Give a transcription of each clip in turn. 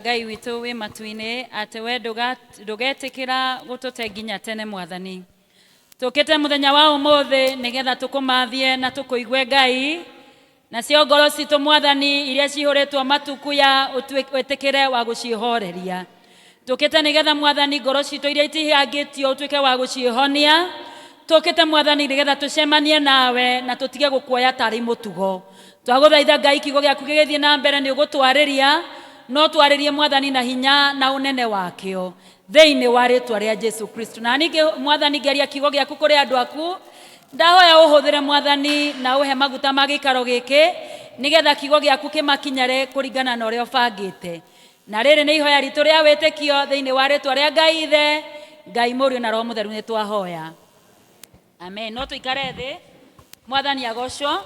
Ngai witu wi matuine ate we ndugetikira gutute nginya tene mwathani tukite muthenya wa umuthi nigetha tukumathie na tukuigwe Ngai na cio ngoro citu mwathani iria cihuritwo matuku ya utwikire wa gucihoreria tukite nigetha mwathani ngoro citu iria itihangitio utwike wa gucihonia tukite mwathani nigetha tucemanie nawe na tutige gukuoya tari mutugo twaguthaitha Ngai kiugo giaku gigithie na mbere ni ugutwariria no twaririe mwathani na hinya na unene wakio theini wa ritwa ria Jesu Kristo na ninge mwathani geria kiugo giaku kuri andu aku ndahoya uhuthire mwathani na uhe maguta magikaro giki nigetha kiugo giaku kimakinyare kuringana na uria ubangite na riri ni ihoya ritu ria witikio theini wa ritwa ria Ngai Ithe Ngai Mũriũ na Roho Mũtheru ni twahoya amen no tuikare thi mwathani agocwo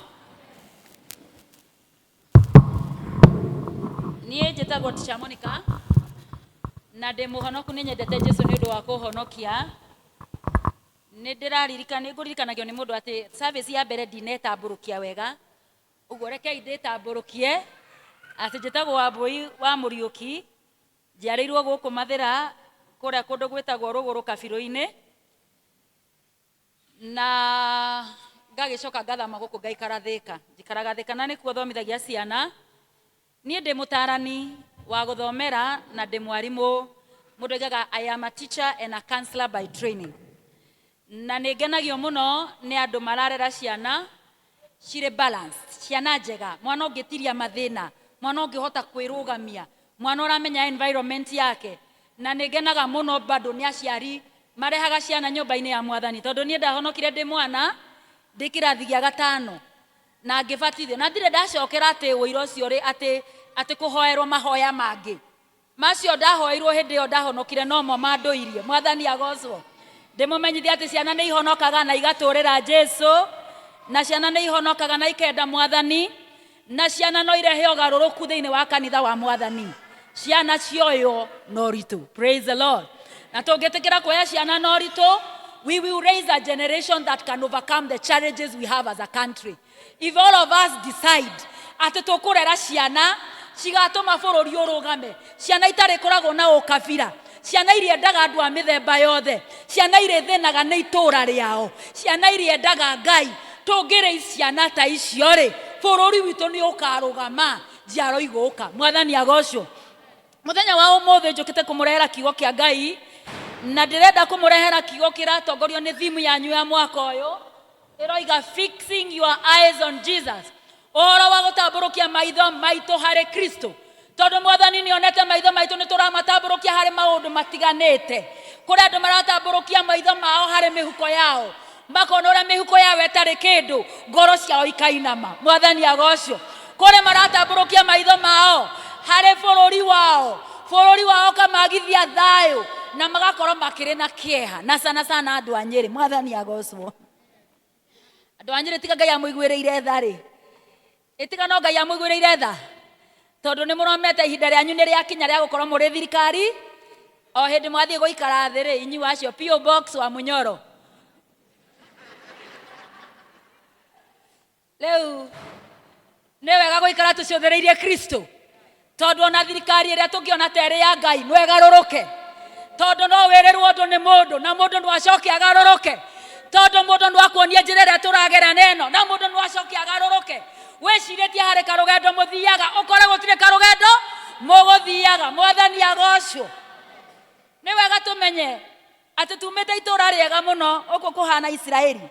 niĩ njĩtagwo Teacher Monica na ndĩ mũhonoku nĩ nyendete Jesũ nĩ ũndũ wa kũhonokia nĩ ngũririkanagio nĩ mũndũ atĩ service ya mbere ndinetambũrũkia wega ũguo rekei ndĩtambũrũkie atĩ njĩtagwo Wambui wa Mũriũki njiarĩirwo gũkũ Mathĩra kũrĩa kũndũ gwĩtagwo Rũgũrũ Kabirũ-inĩ na ngagĩcoka ngathama gũkũ ngaikara Thĩka njikaraga Thĩka na nĩkuo thomithagia ciana niĩ ndĩ mũtarani wa guthomera na ndĩ mwarimu mũndũ augaga I am a teacher and a counselor by training na nĩ ngenagio mũno nĩ andũ mararera ciana cirĩ balance ciana njega mwana ũngĩtiria mathĩna mwana ũngĩhota kwĩrũgamia mwana ũramenya environment yake na nĩ ngenaga mũno bado nĩ aciari marehaga ciana nyũmba-inĩ ya mwathani tondũ niĩ ndahonokire ndĩ mwana ndĩ kĩrathi gĩa gatano na ngĩbatithio na ndirĩ ndacokera atĩ ũira ũcio rĩ atĩ kũhoerwo mahoya mangĩ macio ndahoirwo hĩndĩ ĩyo ndahonokire no mo mandũirie mwathani agocwo ndĩmũmenyithie atĩ ciana nĩ ihonokaga na igatũrĩra Jesũ na ciana nĩ ihonokaga na ikenda mwathani na ciana no irehe ũgarũrũku thĩinĩ wa kanitha wa mwathani ciana cioyo no ritũ praise the Lord na tũngĩtĩkĩra kuoya ciana no ritũ we will raise a generation that can overcome the challenges we have as a country if all of us decide atĩ tũkũrera ciana cigatũma bũrũri ũrũgame ciana itarĩ koragwo na ũkabira ciana iria endaga andũ a mĩthemba yothe ciana iria thĩnaga nĩ itũũra rĩao ciana iria endaga Ngai tũngĩrĩ ciana ta icio rĩ bũrũri witũ nĩ ũkarũgama njiaro igũka mwathani agocwo mũthenya wa ũmũthĩ njũkĩte kũmũrehera kiugo kĩa Ngai na ndĩrenda kũmũrehera kiugo kĩratongorio nĩ thimu yanyu ya mwaka ũyũ ĩroiga fixing your eyes on Jesus ũhoro wa gũtambũrũkia maitho maitũ harĩ Kristo tondũ mwathani nĩonete maitho maitũ nĩ tũramatambũrũkia harĩ maũndũ matiganĩte kũrĩ andũ maratambũrũkia maitho mao harĩ mĩhuko yao makona ũrĩa mĩhuko yao ĩtarĩ kĩndũ ngoro ciao ikainama mwathani agocwo kũrĩ maratambũrũkia maitho mao harĩ bũrũri wao kamagithia thayũ na magakorwo makĩrĩ na kĩeha na sana andũ a Nyĩrĩ mwathani agocwo andũ a Nyĩrĩ tiga Ngai amũiguĩrĩire tha rĩ itiga no Ngai amũiguĩrĩire tha tondũ nĩ mũromete ihinda rĩanyu nĩ rĩakinya rĩa gũkorwo mũrĩ thirikari o hĩndĩ mwathiĩ gũikara thĩ rĩ inyu wacio PO Box wa Mũnyoro rĩu nĩ wega gũikara tũcũthĩrĩirie Kristo tondũ ona thirikari ĩrĩa tũngĩona ta ĩrĩ ya Ngai no ĩgarũrũke tondũ no wĩrĩrwo ũndũ nĩ mũndũ na mũndũ no acoke agarũrũke tondũ mũndũ no akuonie njĩra ĩrĩa tũragera neno na mũndũ no acoke agarũrũke wĩcirĩtie harĩ karũgendo mũthiaga ũkore gũtirĩ karũgendo mũgũthiaga mwathani agocwo nĩ wega tũmenye atĩ tumĩte itũũra rĩega mũno ũkũ kũhana Isiraeli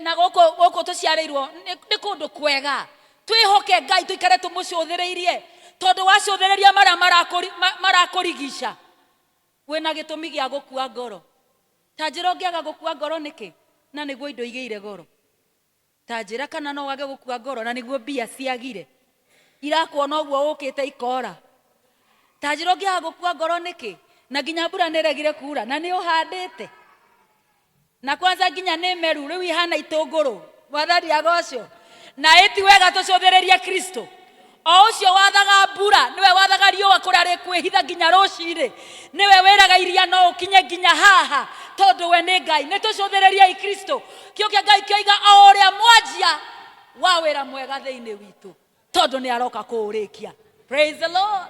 na gũkũ tũciarĩirwo nĩ kũndũ kwega twĩhoke Ngai tũikare tũmũcũthĩrĩirie tondũ wacũthĩrĩria marĩa marakũrigica wĩna gĩtũmi gĩa gũkua ngoro ta njĩra ũngĩaga gũkua ngoro nĩkĩ na nĩguo indo igĩire goro ta njĩra kana no wage gũkua ngoro na nĩguo mbia ciagire irakuona ũguo ũkĩte ikora ta njĩra ũngĩaga gũkua ngoro nĩkĩ na nginya mbura nĩregire kura na nĩ ũhandĩte na kwanza nginya nĩ meru rĩu ihana itũngũrũ mwathani agocwo na ĩti wega tũcũthĩrĩrie Kristo o ũcio wathaga mbura nĩwe wathaga riũa kũrĩa rĩkwĩhitha nginya rũcinĩ nĩwe wĩraga iria no ũkinye nginya haha tondũ we nĩ Ngai nĩ tũcũthĩrĩrie Kristo kĩo kĩa Ngai kĩoiga o ũrĩa mwanjia wa wĩra mwega thĩinĩ witũ tondũ nĩ aroka kũũrĩkia praise the Lord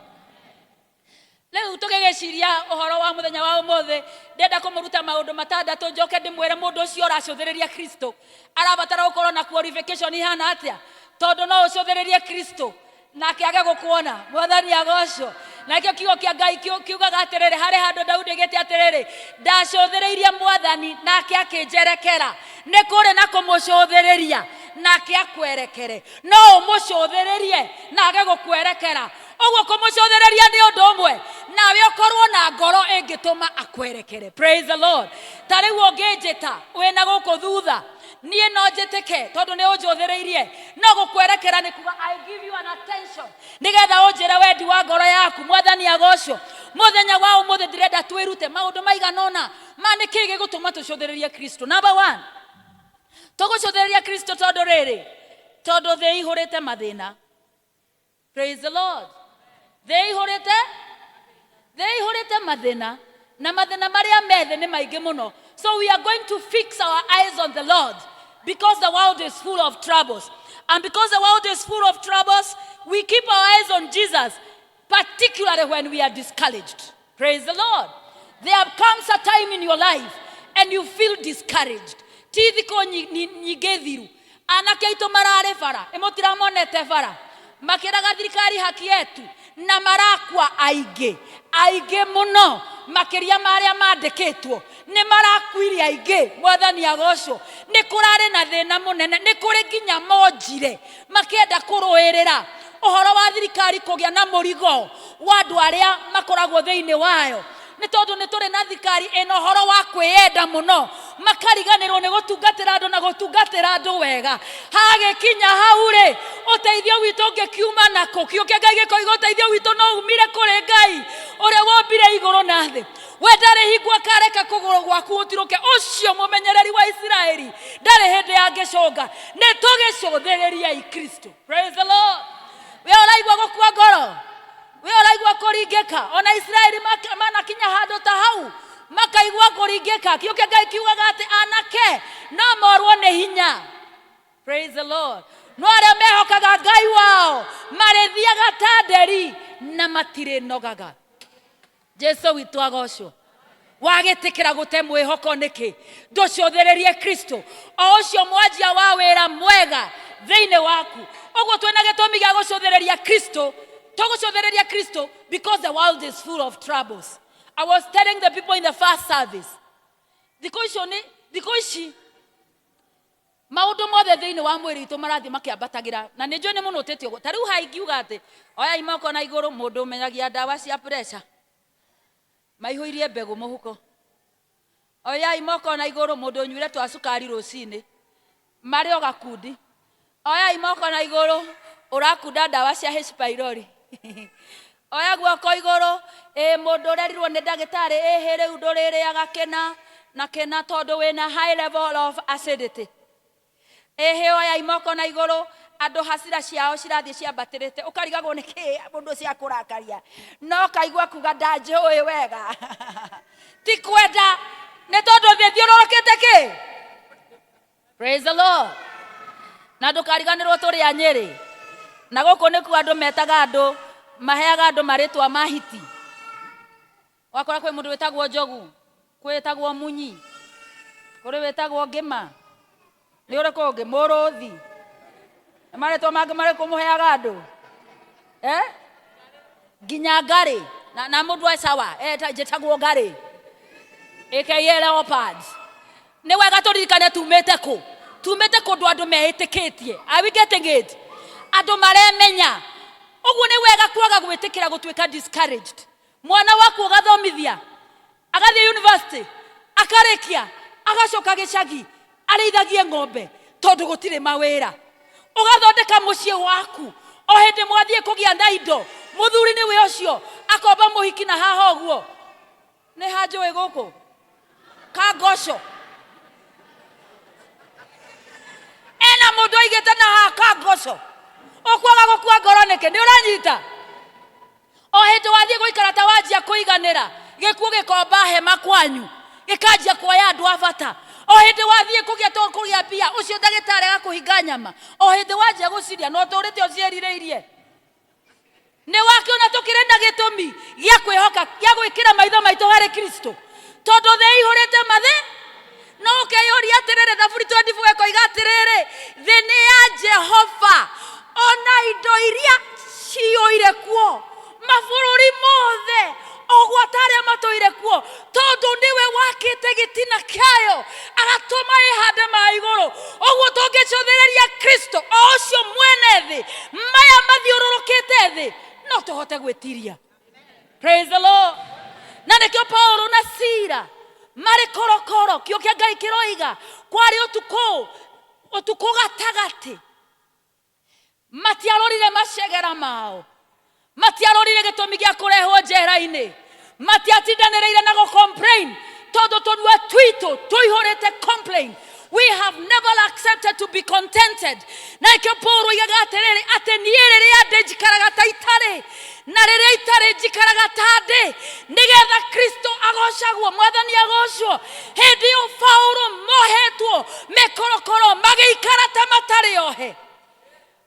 ngeciria uhoro wa muthenya wa umothe ndenda kumuruta maundu matandatu njoke ndimwire mundu ucio uracuthiriria Kristo arabatara gukorwo na qualification ihana atia tondu no ucuthiririe Kristo nake age gukuona mwathani agocwo nakio kiugo kia Ngai kiugaga atiriri hari handu Daudi gete atiriri ndacuthiririe mwathani nake akinjerekera ni kuri na kumucuthiriria nake akwerekere no umucuthiririe nage gukwerekera ogwo kumucuthiriria ni undu umwe nawe ukorwo na ngoro ingituma akwerekere. Praise the Lord. Tariu onginjita wina guku thutha nie no njitike tondu ni unjuthiriirie no gukwerekera ni kuga I give you an attention nigetha unjire wendi wa ngoro yaku mwathani agocwo muthenya wa umuthe ndirenda twirute maundu maiganona mani kigi gutuma tucuthiririe Kristo. Number 1 tugucuthiriria Kristo tondu riri tondu thei ihurite mathina. Praise the Lord. Thei ihurite mathina na mathina maria methe ni maingi muno. So we are going to fix our eyes on the Lord because the world is full of troubles. And because the world is full of troubles, we keep our eyes on Jesus, particularly when we are discouraged. Praise the Lord. There comes a time in your life and you feel discouraged. Tithiko nyigethiru. Anake itu marare bara. Emotira monete bara. Makiraga thirikari haki yetu. Na marakwa aige muno makiria maria mandikitwo ni marakwiri aige mwathani agocwo ni kurare na thina munene ni kuri nginya monjire makienda kuruirira uhoro wa thirikari kugia na murigo wa andu aria makoragwo theini wayo ni tondu ni turi na thirikari eno horo wa kwiyenda muno makariganirwo ni gutungatira andu na gutungatira andu wega hage kinya hau ri uteithio witu ngikiuma nako kiuke Ngai gikoiga uteithio witu no umire kuri Ngai uria wombire iguru na thi we ndari hingwa kareka kuguru gwaku utiruke ucio mumenyereri wa Israeli ndari hindi angicunga ni tugicuthiriria Kristo. Praise the Lord. We uraigwa gukua ngoro we uraigwa kuringika ona Israeli mana kinya handu ta hau makaigwa kuringika kiuke Ngai kiugaga ati anake no morwo ni hinya. Praise the Lord. No aria mehokaga Ngai wao marethiaga tanderi na matire nogaga. Jesu witu agocwo wagitikira gute mwihoko niki nducuthiririe Kristo o ucio mwanjia wa wira mwega theine waku ogwo twena gitumi gia gucuthiriria Kristo tugucuthiriria Kristo because the world is full of troubles. I was telling the people in the first service dikoishi maundu mothe theine wa mwiri itu marathi makiambatagira na ni njui ni muno tetio tariu haingiuga ati oya imoko na iguru mundu menyagia ndawa cia pressure maihuirie mbegu muhuko oya imoko na iguru mundu nyuire twa sukari rucini mari o gakundi oya imoko na iguru urakunda ndawa cia H pylori oya guoko iguru mundu rerirwo ni ndagitari here udorere agakena na kena tondu wina high level of acidity oya imoko na iguru andu hasira ciao cirathie ciambatirite ukarigagwo ni ki mundu cia kurakaria no kaigwa kuga ndanjui wega ti kwenda ni tondu thie thiororokete ki. Praise the Lord. Na ndukariganirwo turi a Nyeri na guku niku andu metaga andu maheaga andu maritwa mahiti wakora kwi mundu wetagwo Njogu kwetagwo Munyi kuri wetagwo Ngima ni uri kungi Muruthi maritwa mangi mari kumuheaga andu nginya Ngari na mundu aisawa jetagwo Ngari aka Leopards ni wega turirikane tumete kundu andu mehitikitie. Are we getting it? Andu maremenya uguo ni wega kwaga gwitikira gutwika discouraged. Mwana waku ugathomithia agathie university akarekia agacoka gicagi areithagie ng'ombe tondu gutire mawira ugathondeka mucie waku o hindi mwathie kugia na indo muthuri ni we ucio akomba muhiki na haha uguo ni hanjui guku kangosho ena mundu aigite na haha kangosho ukwaga gukua ngoro niki ni uranyita o hindi wathie guikara ta wanjia kuiganira gikuo gikomba hema kwanyu gikanjia kuoya andu abata o hindi wathie kugia to kugia pia ucio ndagitari agakuhinga nyama o hindi wanjia guciria no turite ucierireirie Nĩ wakiona tũkĩrĩ na gĩtũmi gĩa kwĩhoka gĩa gwĩkĩra maitho maitũ harĩ Kristo tondũ thĩ ihũrĩte mathe. No ũkeyũria atĩrĩrĩ thaburi 24 ĩkoiga atĩrĩrĩ thĩ nĩ ya Jehova ona indo iria ciyũire kuo mabũrũri mothe ogwo atarĩa matũire kuo tondũ nĩwe wakĩte gĩtina kĩayo agatũma ĩhande ma igũrũ. Ogwo tũngĩcũthĩrĩria Kristo o ũcio mwene thĩ maya mathiũrũrũkĩte thĩ no tũhote gwĩtiria. Praise the Lord. Na nĩkĩo Paulo na Sila marĩ korokoro kĩo kĩa Ngai kĩroiga kwarĩ ũtukũ gatagatĩ matiarorire macegera mao, matiarorire gĩtũmi gĩa kũrehwo njera-inĩ, matiatindanĩrĩire na gũ-complain tondũ tũnua twitũ tũihũrĩte complain. We have never accepted to be contented. Na ikio Paulo oigaga atĩrĩrĩ atĩ niĩ rĩrĩa ndĩ njikaraga ta itarĩ na rĩrĩa itarĩ njikaraga ta ndĩ nĩgetha Kristo agocagwo, Mwathani agocwo. Hĩndĩ ĩyo Paulo mohetwo mĩkorokoro magĩikara ta matarĩ ohe.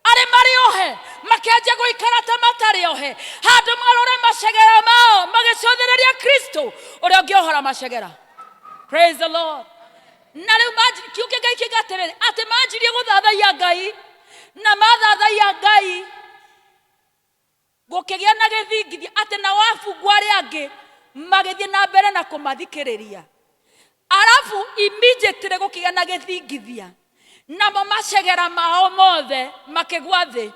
Arĩ marĩ ohe makĩanjia gũikara ta matarĩ ohe handũ marore macegera mao magĩcũthĩrĩria Kristo ũrĩa ũngĩohora macegera. Praise the Lord. Na rĩu kiuke Ngai kĩgatĩrĩrĩ atĩ manjirie gũthathaiya Ngai na mathathaiya Ngai gũkĩgĩa na gĩthingithia atĩ na wabungwo arĩa angĩ magĩthiĩ na mbere na kũmathikĩrĩria. Arabu immediately gũkĩgĩa na gĩthingithia namo macegera mao mothe makĩgwa thĩ.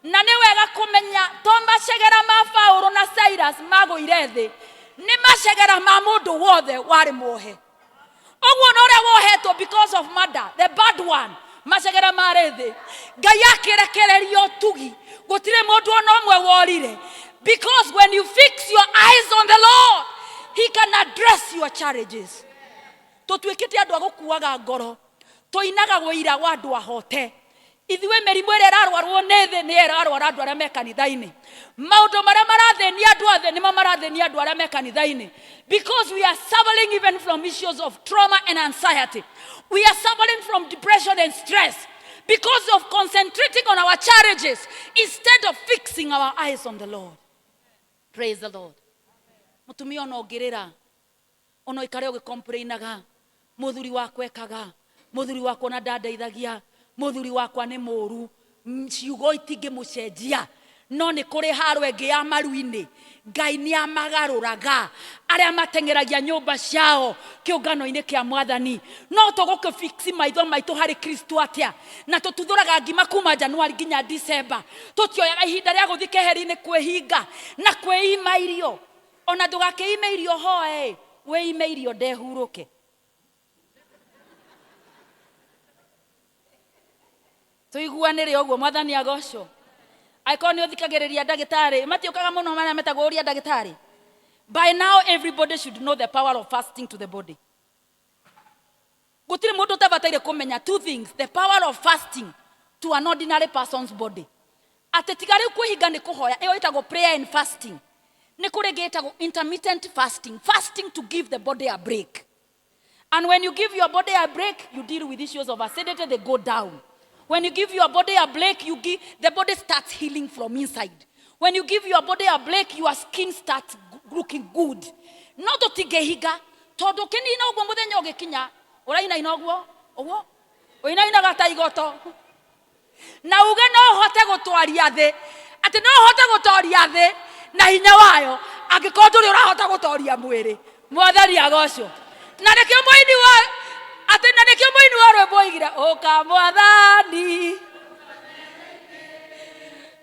Na nĩ wega kũmenya to macegera ma Paulo na Silas magũire thĩ, nĩ macegera ma mũndũ wothe warĩ muohe. Ogwo no ũrĩa wohetwo because of murder, the bad one, macegera marĩ thĩ. Ngai akĩrekereria ũtugi gũtirĩ mũndũ ona ũmwe worire, because when you fix your eyes on the Lord he can address your challenges. Tũtuĩkĩte andũ a gũkuaga ngoro, tũinaga wĩira wa andũ ahote. Ithuĩ mĩrimũ ĩrĩa ĩrarwarwo nĩ thĩ nĩ ĩrarwara andũ arĩa me kanitha-inĩ. Maũndũ marĩa marathĩnia andũ a thĩ nĩmo marathĩnia andũ arĩa me kanitha-inĩ, because we are suffering even from issues of trauma and anxiety. We are suffering from depression and stress because of concentrating on our challenges instead of fixing our eyes on the Lord. Praise the Lord. Mũtumia ona ũngĩrĩra ona ikare ũgĩcomplainaga mũthuri wakwa ekaga, mũthuri wakwa na ndandeithagia, mũthuri wakwa nĩ mũru, ciugo itingĩmũcenjia, no nĩ kũrĩ haro ĩngĩ ya maru-inĩ Ngai nĩ amagarũraga arĩa mateng'eragia nyũmba ciao kĩũngano-inĩ kĩa Mwathani. No tũgũkĩfix maitho maitũ harĩ Kristo atĩa na tũtuthũraga ngima kuma Januari nginya December, tũtioyaga ihinda rĩa gũthiĩ keheri-inĩ kwĩhinga na kwĩima irio. Ona ndũgakĩime irio hoe, wĩime irio ndehurũke. Tũiguanĩre ũguo, Mwathani agocwo. Akorwo nĩ ũthikagĩrĩria ndagĩtarĩ, matiũkaga mũno marĩa metagwo ũria ndagĩtarĩ. By now everybody should know the power of fasting to the body. Gũtirĩ mũndũ ũtabataire kũmenya two things: the power of fasting to an ordinary person's body. Atĩ tiga rĩu kwĩhinga nĩ kũhoya, ĩyo ĩtagwo prayer and fasting. Nĩ kũrĩ ĩngĩ ĩtagwo intermittent fasting, fasting to give the body a break. And when you give your body a break, you deal with issues of acidity, they go down. When you give your body a break, the body starts healing from inside. When you give your body a break, your skin starts looking good. Not to tigehiga, todo keni na ugo mudenyo gekinya, oraina inogwo, owo, oina inagata igoto. Na uge no hote gũtwaria thĩ, ati no hote gũtwaria thĩ na hinya wayo, angĩkorwo ndũrĩ ũrahota gũtwaria mwĩrĩ. Mwathani agocwo. Na nĩkĩo mũini wa ati na nĩkĩo mũini wa rwĩmbo oigire ũka Mwathani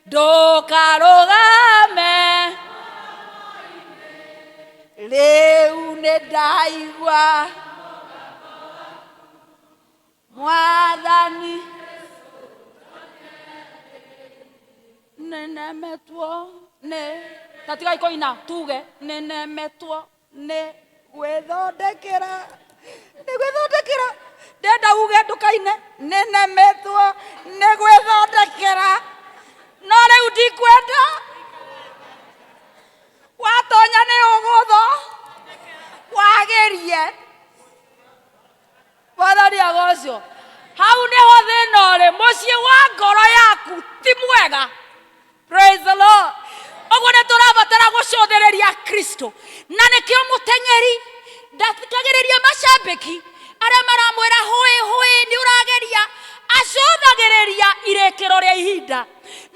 ndũkarũgame rĩu nĩ ndaigua Mwathani nĩnemetwo nĩ tatigai kũina tuge nĩnemetwo nĩ gwĩthondekera ndenda uge ndũkaine nĩnemetwo nĩ gwĩthondekera no rĩu ndikwenda watonya nĩ ũgũtho wagerie Mwathani agocwo. Hau nĩho thĩna ũrĩ, mũciĩ wa ngoro yaku ti mwega. Praise the Lord. ogwo ne turabatara gucothereria Kristo na nikio mutengeri ndathikagiriria macambiki aria maramwira hui ni urageria acothagiriria irekero ria ihinda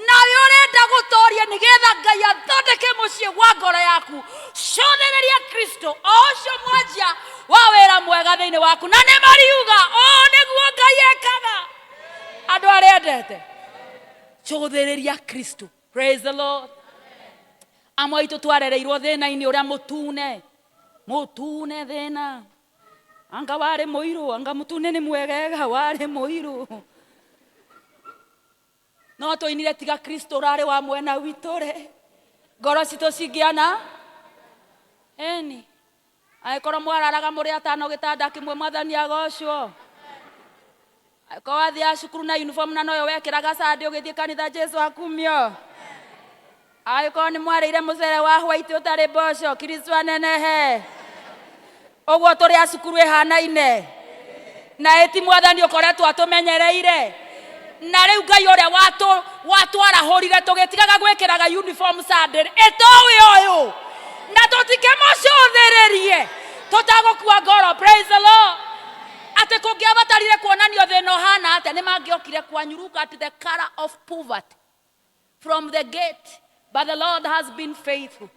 nawe urenda gutoria nigetha Ngai athondeke mucii gwa ngoro yaku cothereria Kristo ocio mwanjia wa wira mwega thiini waku na ni mariuga niguo Ngai ekaga andu aria endete cothereria Kristo. Praise the Lord. Amwe itu twarereirwo thina-ini uria mutune thina anga wari muiru anga mutune ni mwegega wari muiru no toinire tiga Kristo rari wa mwena witore ngoro cito cingiana eni aikoro mwararaga muri atano gitanda kimwe mwathani agocwo aiko wathia cukuru na uniform na noyo wekiraga sande ugithie kanitha Jesu akumio aiko ni mwarire mucere wa white utari boco Kristo anenehe ogwo turi acukuru ihanaine na eti mwathani ukoretwo atumenyereire na riu Ngai uria watwarahurire tugitigaga gwikiraga uniform sande etowi uyu na tutikemucothererie tutagukua ngoro. Praise the Lord. Ate kungiabatarire kuonanio thina hana ate ni mangiokire kwanyuruka at the color of poverty from the gate, but the Lord has been faithful.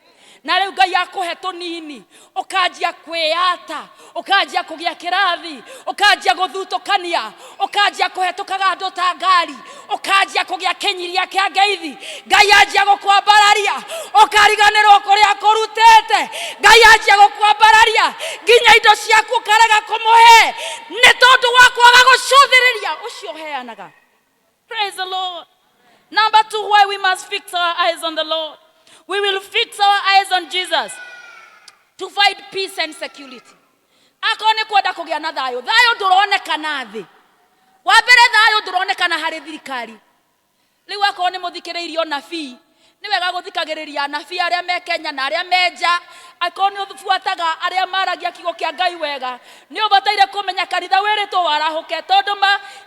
Na riu Ngai akuhe tunini ukajia kwiyata ukajia kugia kirathi ukajia guthutukania ukajia kuhetukaga andu ta ngari ukajia kugia kinyiria kia ngeithi Ngai ajia gukwambararia ukariganirwo kuria kurutete Ngai ajia gukwambararia nginya indo ciaku ukarega kumuhe ni tondu wa kwaga gucuthiriria ucio heanaga. Praise the Lord. Number 2, why we must fix our eyes on the Lord. We will fix our eyes on Jesus to find peace and security. Akone kwenda kugia na thayo nduronekana thi wa mbere thayo nduronekana hari thirikari riu akone muthikiriirio nabii ni wega guthikagiriria nabii aria me Kenya na aria menja akone ufuataga aria maragia kigo kia Ngai wega ni ubataire kumenya kanitha wiritwo warahuke tondu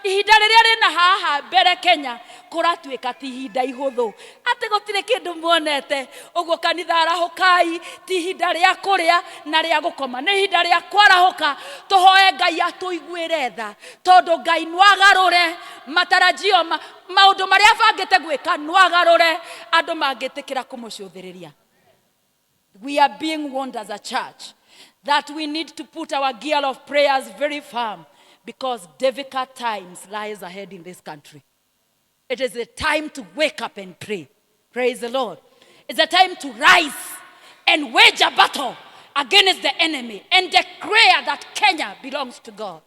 ihinda riria rina haha mbere Kenya kuratuika ti ihinda ihuthu ati gutire kindu muonete uguo kanitha arahukai ti ihinda ria kuria na ria gukoma ni ihinda ria kwarahuka tuhoe Ngai atuiguire tha tondu Ngai nwagarure matarajio maundu maria bangite gwika nwagarure andu mangitikira kumucuthiriria. We are being warned as a church that we need to put our gear of prayers very firm because difficult times lies ahead in this country. It is a time to wake up and pray. Praise the Lord. It's a time to rise and wage a battle against the enemy and declare that Kenya belongs to God.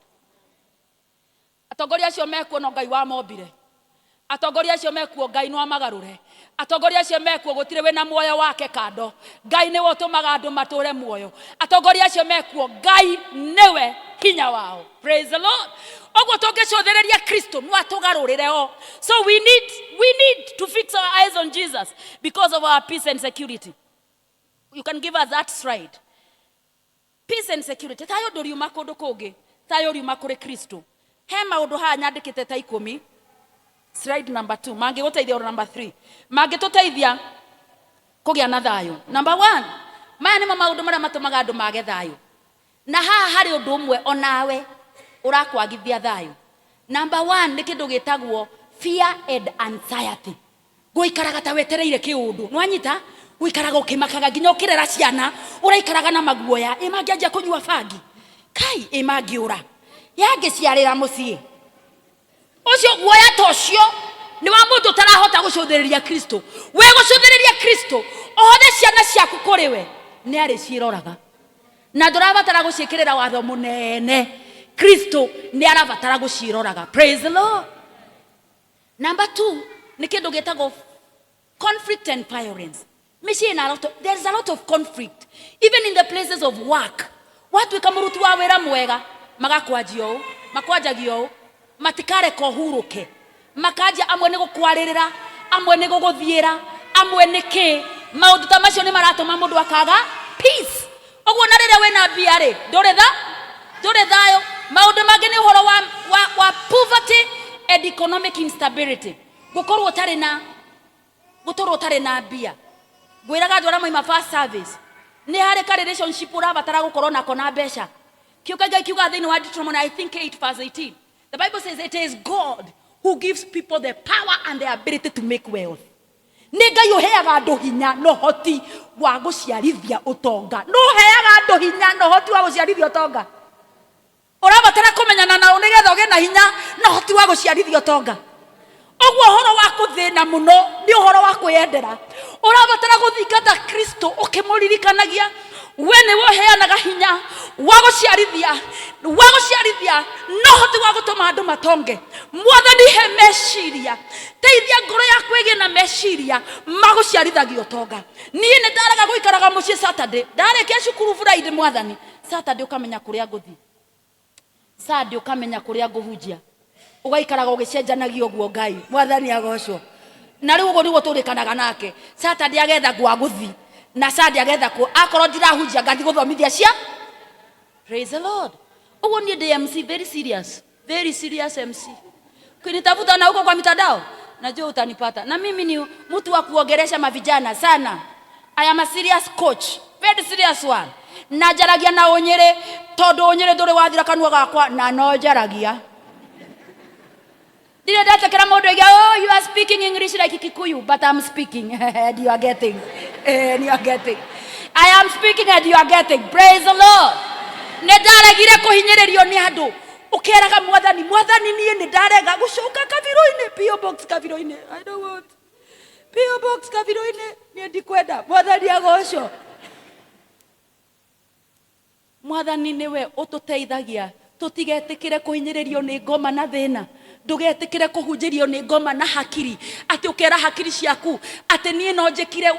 Atongoria acio mekuo no Ngai wa mombire. Atongoria acio mekuo Ngai no amagarure. Atongoria acio mekuo gutire we na muoyo wake kando. Ngai ni wotumaga andu mature muoyo. Atongoria acio mekuo Ngai niwe hinya wao. Praise the Lord. Ogwo tungicuthiriria Kristo no atugarurire o. So we need to fix our eyes on Jesus because of our peace and security. You can give us that slide. Peace and security. Tayo nduriuma kundu kungi. Tayo riuma kuri Kristo. He maundu ha nyandikite ta 10. Slide number 2. Mangi guteithia number 3. Mangi tuteithia kugia na thayo. Number 1. Maya ni maundu maria matumaga andu mage thayo. Na haha hari undu umwe onawe urakwagithia thayo. Number 1 ni kindu gitagwo fear and anxiety. Guikaraga ta wetereire kiundu. Nwanyita guikaraga ukimakaga nginya ukirera ciana uraikaraga na maguoya imangianjia kunyua bangi. Kai imangiura. Yangiciarira mucii. Ucio guoya tocio ni wa mundu tarahota gucuthiriria Kristo. We gucuthiriria Kristo ohothe ciana ciaku kuriwe ni ari ciroraga. Na ndurabatara guciikirira watho munene. Kristo ni arabatara guciroraga. Praise the Lord. Number 2 ni kindu gitagwo conflict and violence. There's a lot of conflict even in the places of work. Watu ikamurutu wa wera mwega magakwanjio makwanjagio matikare kohuruke makaja amwe ni gukwaririra amwe ni guguthiira amwe ni ki maundu ta macio ni maratuma mundu akaga peace. Ogwo na riria wena bia ri ndure thayo maundu mangi ni horo wa poverty and economic instability. Gukorwo utari na bia Gwiraga ndwara moima first service. Ni hari ka relationship urabatara gukorwo nako na mbeca. Kiuka Ngai kiuga thini wa Deuteronomy I think 8:18. The Bible says it is God who gives people the power and the ability to make wealth. Ni Ngai uheaga andu hinya no hoti wa guciarithia utonga. No heaga andu hinya no hoti wa guciarithia utonga. Urabatara kumenyana nao nigetha ugie na hinya no hoti wa guciarithia utonga. Ogwo horo wa kuthina muno ni horo wa kwiyendera. Urabatara guthingata Kristo ukimuririkanagia wene woheanaga hinya wa guciarithia no hoti wa gutuma andu matonge. Mwathani he meciria teithia ngoro yaku igie na meciria maguciarithagia utonga. Nie ni ndaraga guikaraga mucii Saturday ndarekia cukuru Friday Mwathani Saturday ukamenya kuria nguthi Sunday ukamenya kuria nguhunjia ugaikaraga ugicenjanagia ogwo Ngai Mwathani agocwo. Na riu ugo nigo turikanaga nake Saturday agetha gwa guthi na Sunday agetha ku akorwo ndirahunjia ngathi guthomithia cia. Praise the Lord. Ugo ni MC very serious MC. Kunitafuta na huko kwa mitandao najua utanipata. Na mimi ni mtu wa kuongelesha mavijana sana. I am a serious coach, very serious one. Najaragia na onyere todo onyere ndore wathira kanua gakwa na no jaragia. Did that take a mode? Oh, you are speaking English like Kikuyu, but I'm speaking and you are getting. And you are getting. I am speaking and you are getting. Praise the Lord. Nedaragira kuhinyererio ni andu. Ukeraga Mwathani nie ni ndarega gucoka kabiro-ine PO box kabiro-ine. I don't want PO box kabiro-ine ni ndikwenda Mwathani agocwo. Mwathani niwe ututeithagia tutigetikire kuhinyererio ni ngoma na thina. Ndugetikire kuhunjirio ni ngoma na hakiri ati ukera hakiri ciaku ati nie no njikire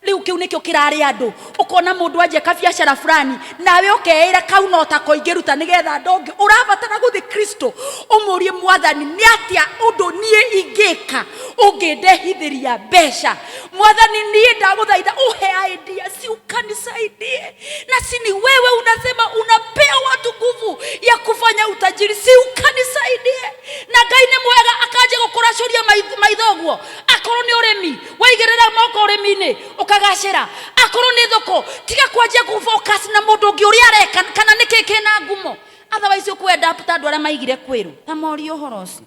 riu kiu nikio kirari andu ukona mundu anje kabiacara fulani nawe ukeira kau no ta koingiruta nigetha ndongi urabatara guthi Kristo umurie Mwathani ni atia undu nie ingika ungindehithiria mbeca. Mwathani nie ndaguthaitha uhe idea si ukanisaidie. Na si ni wewe unasema unapea watu nguvu ya kufanya utajiri, si ukanisaidie. Na Ngai ni mwega akaje gukuracuria maithoguo akorwo ni uremi waigirira moko uremi-ini ukagacira akorwo ni thoko tiga kwanjia kufocus na mundu ungi uria areka kana niki kina ngumo. Otherwise ukwenda puta andu aria maigire kwiru ta mori uhoro ucio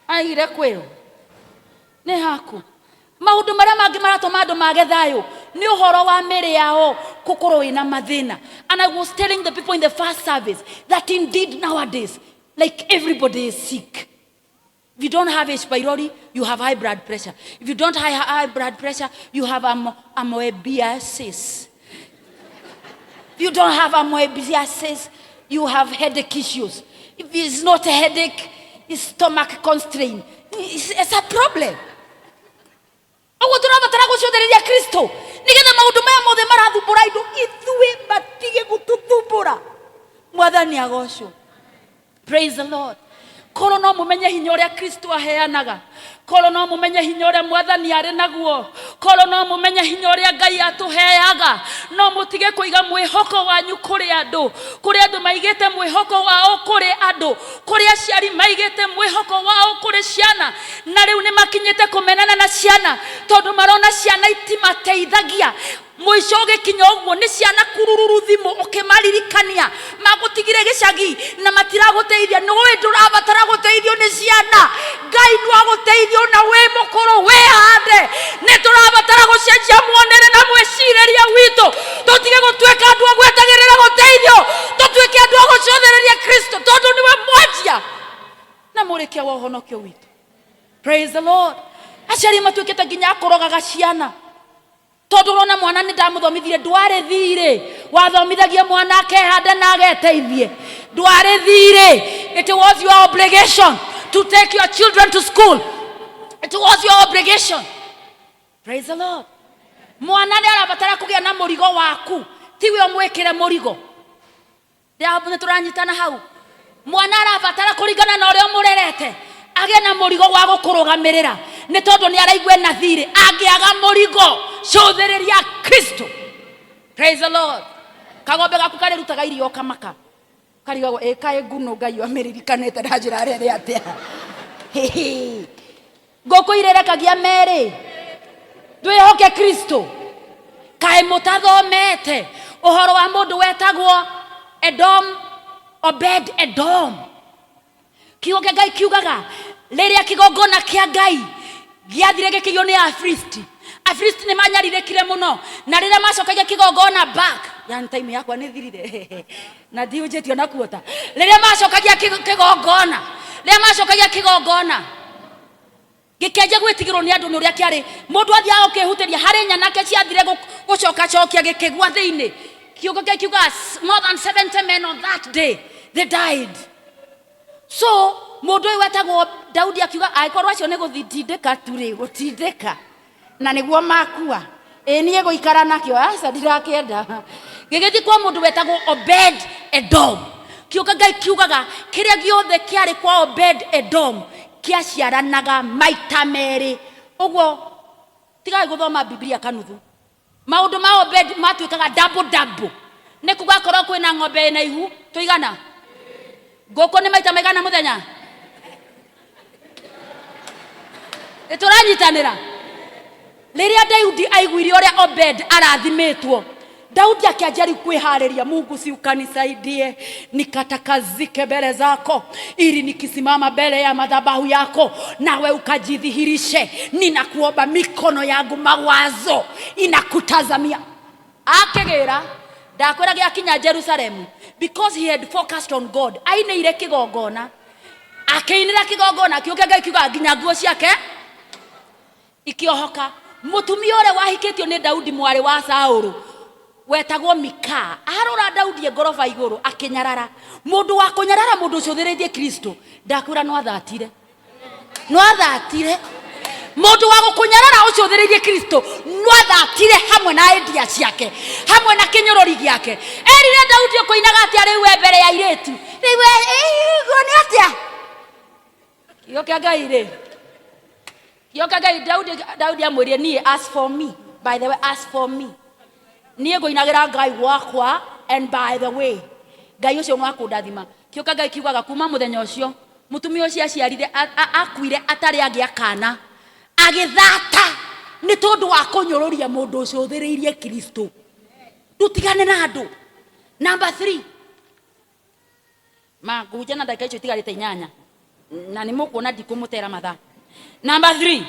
aigire kwiru ni haku maundu maria mangi maratuma andu mage thayu ni uhoro wa miri yao kukorwo ina mathina. And I was telling the people in the first service that indeed nowadays like everybody is sick. If you don't have H. pylori, you have high blood pressure. If you don't have high blood pressure, you have amoebiasis. If you don't have amoebiasis, you have headache issues. If it's not a headache, it's stomach constraint. It's a problem. Ogo turabatara gucothereria Kristo nigetha maundu maya mothe marathumbura indu ithue matige gututhumbura. Mwathani agocwo. Praise the Lord. Koro no mumenye hinya uria Kristo aheanaga. Koro no mumenye hinya uria Mwathani ari naguo. Koro no mumenye hinya uria Ngai atuheaga. No mutige kuiga mwihoko wanyu kuri andu maigite mwihoko wao kuri andu, kuri aciari maigite mwihoko wao kuri ciana. Na riu ni makinyite kumenana na ciana tondu marona ciana itimateithagia. Mwisho gikinya uguo ni ciana kurururu thimu ukimaririkania magutigire gicagi na matiraguteithia. Nowe ndurabatara guteithio ni ciana. Ngai no aguteithio na we mukoro we hande. Ni turabatara gucenjia muonere na mwicireria witu tutige gutweka andu agwetagirira guteithio tutwike andu agucothereria Kristo tondu niwe mwanjia na murekia wa uhonokio witu. Praise the Lord. Aciari matwikite nginya akorogaga ciana tondu rona mwana ni ndamuthomithire ndware thire wathomithagia mwana akehande na ageteithie ndware thire. It was your obligation to take your children to school. It was your obligation. Praise the Lord. Mwana ni arabatara kugia na murigo waku tiwe omwekire murigo. Ndio turanyitana hau. Mwana arabatara kuringana na uria murerete agia na murigo wa gukurugamirira ni tondu ni araigwe na thire agiaga murigo cothereria Kristo. Praise the Lord. Kagombe gaku kare rutaga irio kamaka karigo kae nguno Ngai ameririkanete ndajira rere atia goku irerekagia mere Ndwihoke Kristo. Kae mutathomete uhoro wa mundu wetagwo Edom, Obed Edom. Kiugo Ngai kiugaga riria kigongona kia Ngai giathire gikigio ni Afilisti. Afilisti ni manyarirekire muno na riria macokagia kigongona back. Yani time yakwa ni thirire na ndiunjitio na kuota. Riria macokagia kigongona, riria macokagia kigongona gikeje gwitigirwo ni andu ni uria kiari mundu athiaga ukihuteria hari nyanake ciathire gucoka cokia gikigwa thiini. Kiugo Ngai kiuga more than 70 men on that day they died. So mundu uyu wetagwo Daudi akiuga aikorwo acio ni guthindika turi gutindika na niguo makua nie guikara nakio asa ndirakienda gigithi kwa mundu wetagwo Obed Edom. Kiugo Ngai kiugaga kiria giothe kiari kwa Obed Edom kiaciaranaga maita meri. Uguo tigai guthoma Biblia kanuthu. Maundu ma Obed matuikaga double. Ni kugakorwo kwina ng'ombe na ihu tuigana ngoko ni maita maigana muthenya turanyitanira. Riria Daudi aiguire uria Obed arathimitwo, Daudi akianjari kwihariria, Mungu si ukanisaidie nikatakazike mbele zako ili nikisimama mbele ya madhabahu yako nawe ukajidhihirishe. Ninakuomba mikono yangu mawazo inakutazamia. Akegera ndakwira giakinya Jerusalem because he had focused on God. Aineire kigongona, akeinira kigongona, kiugo Ngai kiuga nginya nguo ciake ikiohoka. Mutumia ore wahiketio ni Daudi mwari wa Saulu wetagwo Mika arora Daudi ngorofa iguru akinyarara. Mundu wa kunyarara, mundu ucuthireithie Kristo, ndakwira no athatire mundu wa gukunyarara ucuthireithie Kristo no athatire hamwe na endia ciake hamwe na kinyorori giake. Erire Daudi ukuinaga atia riu mbere ya iretu riu goni atia yoka Ngai ri yoka Ngai. Daudi amwirie nie as for me, by the way, as for me nie goinagira Ngai wakwa, and by the way Ngai ucio no akundathima. Kioka Ngai kiugaga kuma muthenya ucio mutumia ucio aciarire akuire atari agia kana agithata ni tondu wa kunyururia mundu ucio uthiriirie Kristo. Tutigane na andu. Number 3 maguja na ndaka icio tigarite 8 na ni mukuona ndikumutera matha. Number 3,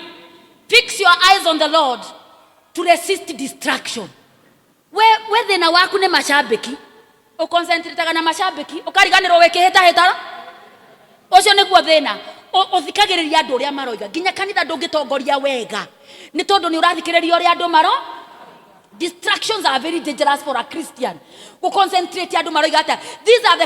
fix your eyes on the Lord to resist distraction. We thina waku ni mashabiki, uconcentrate na mashabiki, ukariganirwo wikiheta heta ucio niguo thina. Uthikagiriria andu uria maroiga, nginya kanitha ndungitongoria wega ni tondu ni urathikiriria uria andu maro. Distractions are very dangerous for a Christian. Concentrate andu maroiga ata. These are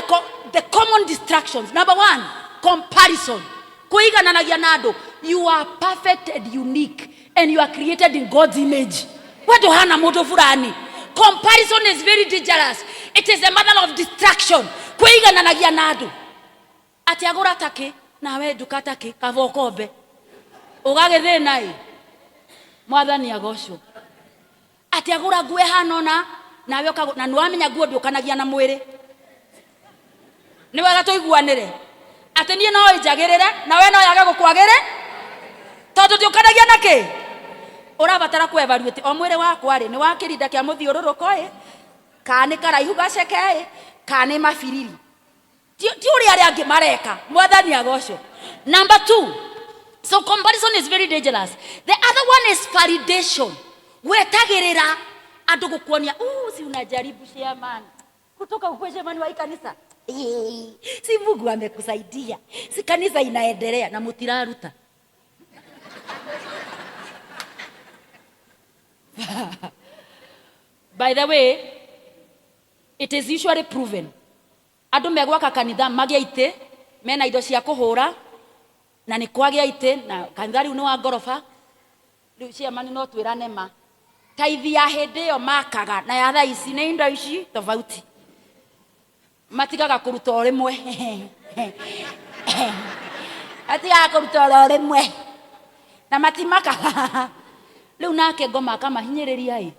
the common distractions. Number 1, comparison. Kuigananagia na andu. You are perfect and unique and you are created in God's image. Watu hana mundu fulani. Comparison is very dangerous. It is a matter of distraction. Kuigananagia na andu. Ati agura take na we duka take kavokombe ugagithina mwathani agocwo. Ati agura ngwe hanona na we na nwamenya nguo ndukanagia na mwiri ni wega tuiguanire. Ati nie no ijagirire na we no yage gukwagire tondu ndukanagia na ki urabatara ku evaluate o mwiri wakwa ri ni wa kirinda kia muthiururuko kana karaihu gaceke kana mafiriri ti uri ari angi mareka. Mwathani agocwo. Number 2, so comparison is very dangerous. The other one is validation. Wetagirira andu gukuonia si unajaribu shaman kutoka kwa shaman wa kanisa si Mungu amekusaidia, si kanisa inaendelea na mutiraruta. By the way, it is usually proven andu megwaka kanitha magia ite mena indo cia kuhura na ni kwagia ite na kanitha riu ni wa ngorofa riu shaman no twirane ma taithi ya hindi yo makaga na ya thaa ici ni indo ici tofauti matigaga kuruta o rimwe atigaga kuruta o rimwe na matimaka riu nake ngoma kamahinyiriria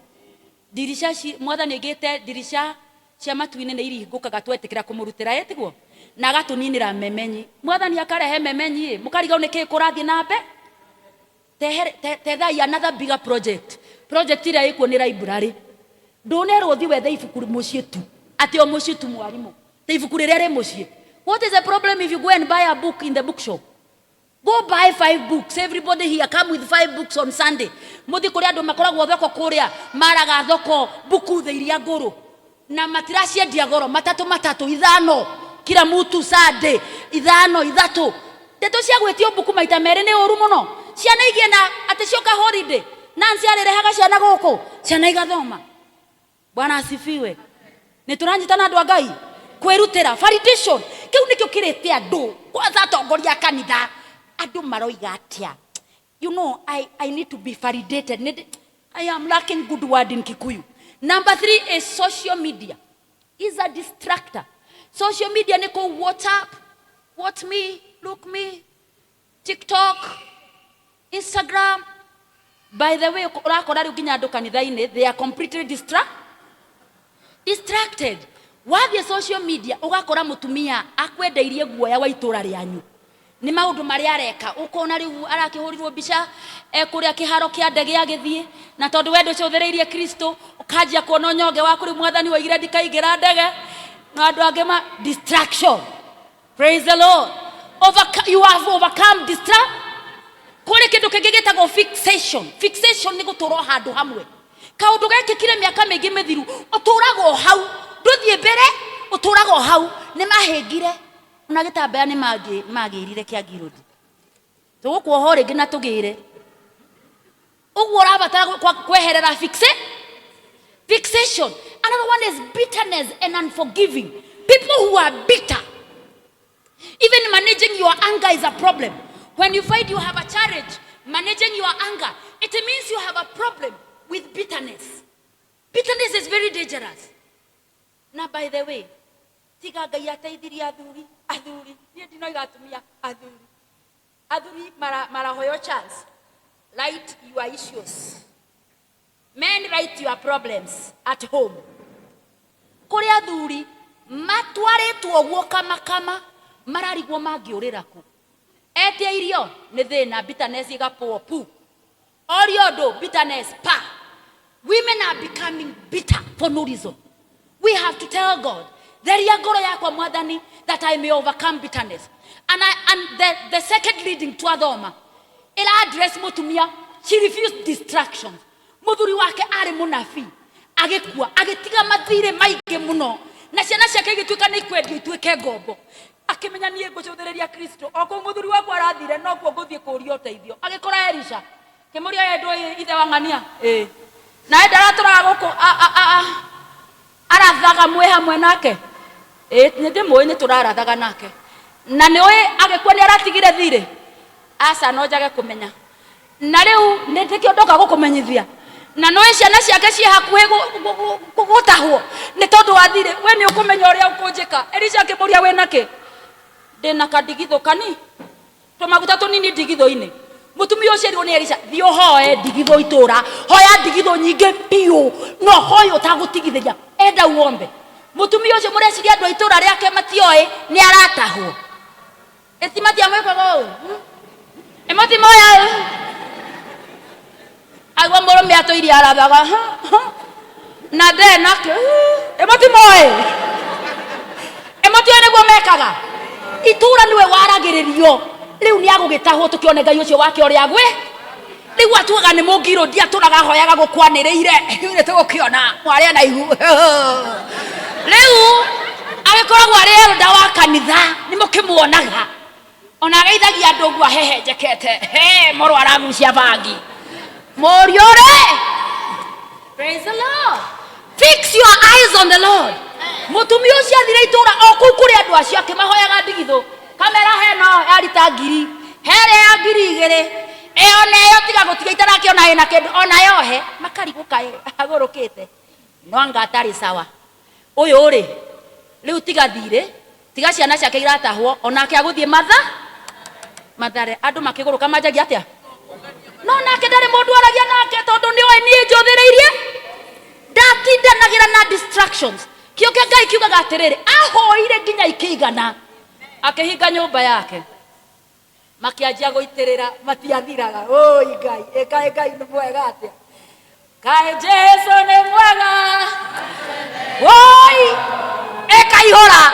dirisha mwathani ngite dirisha cia matuine ni irihingukaga twetikira kumurutira etiguo na gatuninira memenyi. Mwathani akarehe memenyi mukarigao niki kurathie na mbe Tethai another bigger project ira ikuo ni library. Ndũnerwo thi wethe ibuku mũciĩ tu ati o mũciĩ tu mwarimu te ibuku rĩrĩa rĩ mũciĩ. What is the problem if you go and buy a book in the bookshop? Go buy 5 books. Everybody here come with 5 books on Sunday. Muthi kuri andu makoragwo thoko kuria maraga thoko buku theiria nguru na matiraciendia goro matatu ithano kila mtu Sunday ithano ithatu. Ndeto cia gwĩtio buku maita merĩ nĩ ũru mũno. Ciana igie na ati cioka holiday Nancy arerehaga ciana gũkũ ciana igathoma. Bwana asifiwe. Nĩ tũranyitana andũ a Ngai kwĩrutĩra validation. Kiu nikio kirĩte andũ kwanza atongoria kanitha andũ maroiga atia. You know, I need to be validated. I am lacking good word in Kikuyu. Number 3 is social media. Is a distractor. Social media niko WhatsApp, watch me, look me, TikTok, Instagram. By the way, urakora riu ginya andu kanitha-ini, they are completely distracted. Wathie social media ugakora mutumia akwendeirie guoya wa itura ryanyu. Ni maundu maria areka ukona riu arakihurirwo bica kuria kiharo kia ndege agithie na tondu wendo ciothereirie Kristo ukajia kuona nyonge wa kuri mwathani wa igire ndikaingira ndege na andu ange ma distraction. Praise the Lord. You have overcome distract. Kuri kindu kingi gitagwo fixation ni guturo handu hamwe. Kaundu geke kire miaka mingi mithiru uturago hau nduthie mbere uturago hau ni mahingire na gitambaya ni magirire kia girudi tugukuoho ringi na tugire uguo rabatara kweherera fixation. Another one is bitterness and unforgiving. People who are bitter, even managing your anger is a problem. When you find you have a challenge managing your anger, it means you have a problem with bitterness. Bitterness is very dangerous. Now, by the way, tiga Ngai ateithirie athuri nie ndinoiga atumia athuri marahoyo chance. Write your issues. Men, write your problems at home. Kuri athuri matwaretwo guo kama mararigwo mangiurira ku etia irio ni thina bitterness igapo pu oriodo bitterness pa. Women are becoming bitter for no reason. We have to tell God that I may overcome bitterness. And the second leading to Adoma, ila address mutumia, she refused distractions. Muthuri wake ari munafi, agekua, agetiga mathire maige muno. Na ciana ciake igituika ni kwendio ituike ngombo. Akimenya nie ngucuthereria Kristo. Oko muthuri wake arathire no kuo nguthie kuria uteithio. Agikora Elisha. Kimuria ye ndoi ithe wangania. Na ndaratura guku arathaga mwe hamwe nake. Ninde mwe ni turarathaga nake. Na ni oe agekwa ni aratigire thire. Asa no njage kumenya. Na riu nindikio ndoka gukumenyithia. Na no ciana ciake cie hakuhe gutahwo ni tondu wa thire. We ni ukumenya uria ukunjika. Elisha akimuria we nake. Ndina kadigitho kani. Tumaguta tunini digitho-ini. Mutumia ucio rirwo ni Elisha thio hoe digitho itura. Hoya digitho nyinge piu. No hoyo utagutigithiria. Enda uombe. Mutumia ucio mureciria andu itura riake matioe ni aratahwo. Etimati amwekago. Emati moya. Agwa murume atoiri arathaga. Na de nake. Emati moya. Emati ene gwo mekaga. Itura niwe waragiririo. Riu ni agugitahwo tukione Ngai ucio wake ori agwe. Riu atuaga ni mungiro dia turaga hoyaga gukwanireire. Ire tugukiona mwari na ihu. Riu agikoragwo ari elda wa kanitha ni mukimuonaga. Ona geithagia andu gwa hehenjekete. Moro aragucia bangi. Moriore. Praise the Lord. Fix your eyes on the Lord. Mutumia ucio athire itura okukuri andu acio akimahoyaga ndigitho. Kamera heno yarita ngiri. Here ya ngiri igere. Neyo tiga gutiga itarakiona hena kindu ona yohe makariguka agurukite. No anga atari sawa. Uyu ri riu tiga thire tiga ciana ciake iratahwo onake aguthie mathare andu makiguruka manjagia atia. No nake ndari mundu aragia nake tondu ni oi nie njothireirie ndatindanagira na distractions. Kio kia Ngai kiugaga atiriri ahoire nginya ikigana akihinga nyumba yake. makianjia goiterera matiathiraga oi ngai eka ni mwega atia kae Jesu ni mwega oi eka ihora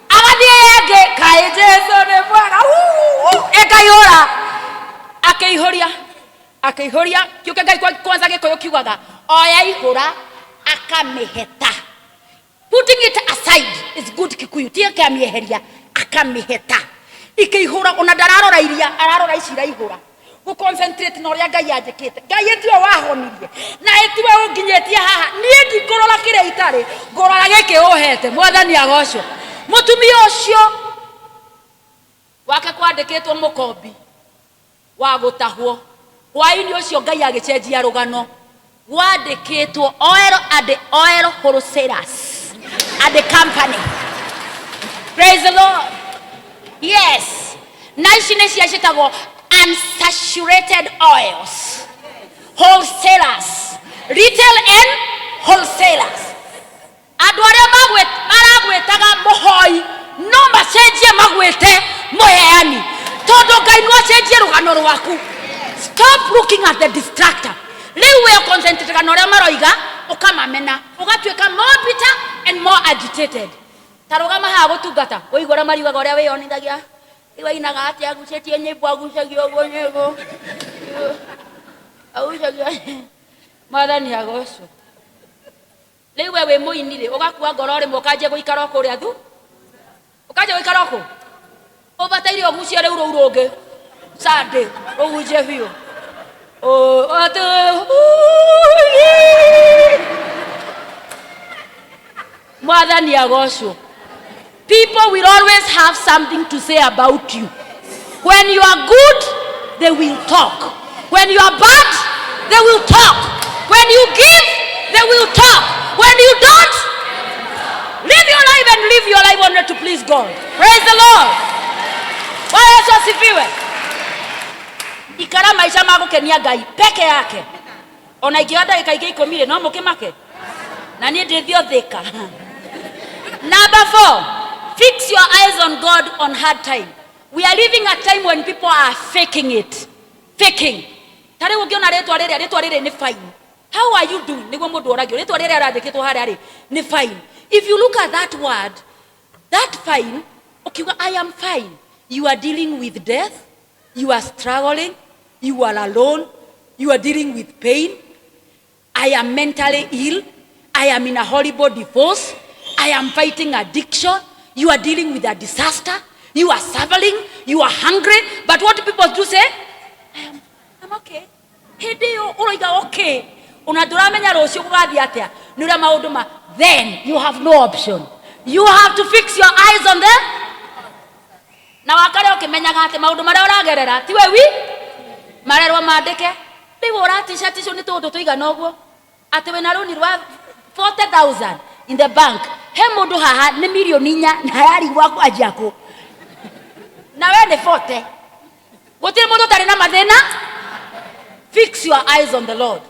agathie kae Jesu ni mwega eka ihora akeihoria kiuke ngai kwanza gikoyo kiugaga oya ihora akamiheta. Putting it aside is good Kikuyu. Tia kamieheria akamiheta. Ikeihura ona dararora iria ararora icira ihura. Go concentrate na uria ngai yanjikite. Ngai etiwe wahonirie. Na etiwe unginyetie haha. Nie ndikorora kire itari. Ngorora gike uhete. Mwathani agocwo. Mutumia ucio wake kwandikitwo mukombi wa gutahwo. Hwaini ucio ngai agicenjia rugano. Wandikitwo oil wholesalers at the company. Praise the Lord. Yes. Naici nĩ ciacitagwo unsaturated oils. Wholesalers. Retail and wholesalers. Andũ arĩa maragwĩtaga mũhoi no macenjie magwĩte mũheani. Tondũ Ngai no acenjie rũgano rwaku. Stop looking at the distractor. Rĩu we concentrate na ũrĩa maroiga ukamamena ugatuĩka more bitter and more agitated. Tarugama haha gũtungata ũigũra mariugaga ũrĩa wĩyonithagia iwainaga atĩ agucĩtie nyĩmbo agucagia ũguo nyĩmbo agucagia Mwathani agocwo. Rĩu we wĩ mũini rĩ ũgakua ngoro rĩmwe ũkanjia gũikara kũrĩa thu ũkanjia gũikara kũ ũbataire ũgucie rĩu rũu rũngĩ Sunday ũgucie biũ Mwathani agocwo. People will always have something to say about you. When you are good, they will talk. When you are bad, they will talk. When you give, they will talk. When you don't, live your life and live your life only to please God. Praise the Lord. Bwana Yesu asifiwe. Ikara maisha magukenia Ngai peke yake. Ona ingĩoya ndagĩka ingĩ 10 no mũkĩmake. Na niĩ ndĩthio thĩka. Number 4, fix your eyes on God on hard time. We are living a time when people are faking it. Faking. Tare ũngĩona rĩtwa rĩrĩ nĩ fine. How are you doing? Nĩguo mũndũ oragio rĩtwa rĩrĩ arandĩkĩtwo harĩa rĩ nĩ fine. If you look at that word, that fine, ukiuga I am fine. You are dealing with death. You are struggling. You are alone. You are dealing with pain. I am mentally ill. I am in a horrible divorce. I am fighting addiction. You are dealing with a disaster. You are suffering. You are hungry. But what people do say? I'm okay. Hindi yo uroiga okay. Unaduramenya rũciũ gũgathiĩ atĩa. Nĩũrĩa maũndũ ma. Then you have no option. You have to fix your eyes on them. Na wakare ũkĩmenyaga atĩ maũndũ marĩa ũragerera ti we marerwo mandĩke. Rĩu ũraticaticwo nĩ tũndũ tũigana ũguo. Atĩ wĩna rũni rwa 40,000 in the bank. He mũndũ haha nĩ milioni 4 na yarigwo kwanjia kũ. Na we nĩ 40. Gũtirĩ mũndũ ũtarĩ na mathĩna. Fix your eyes on the Lord.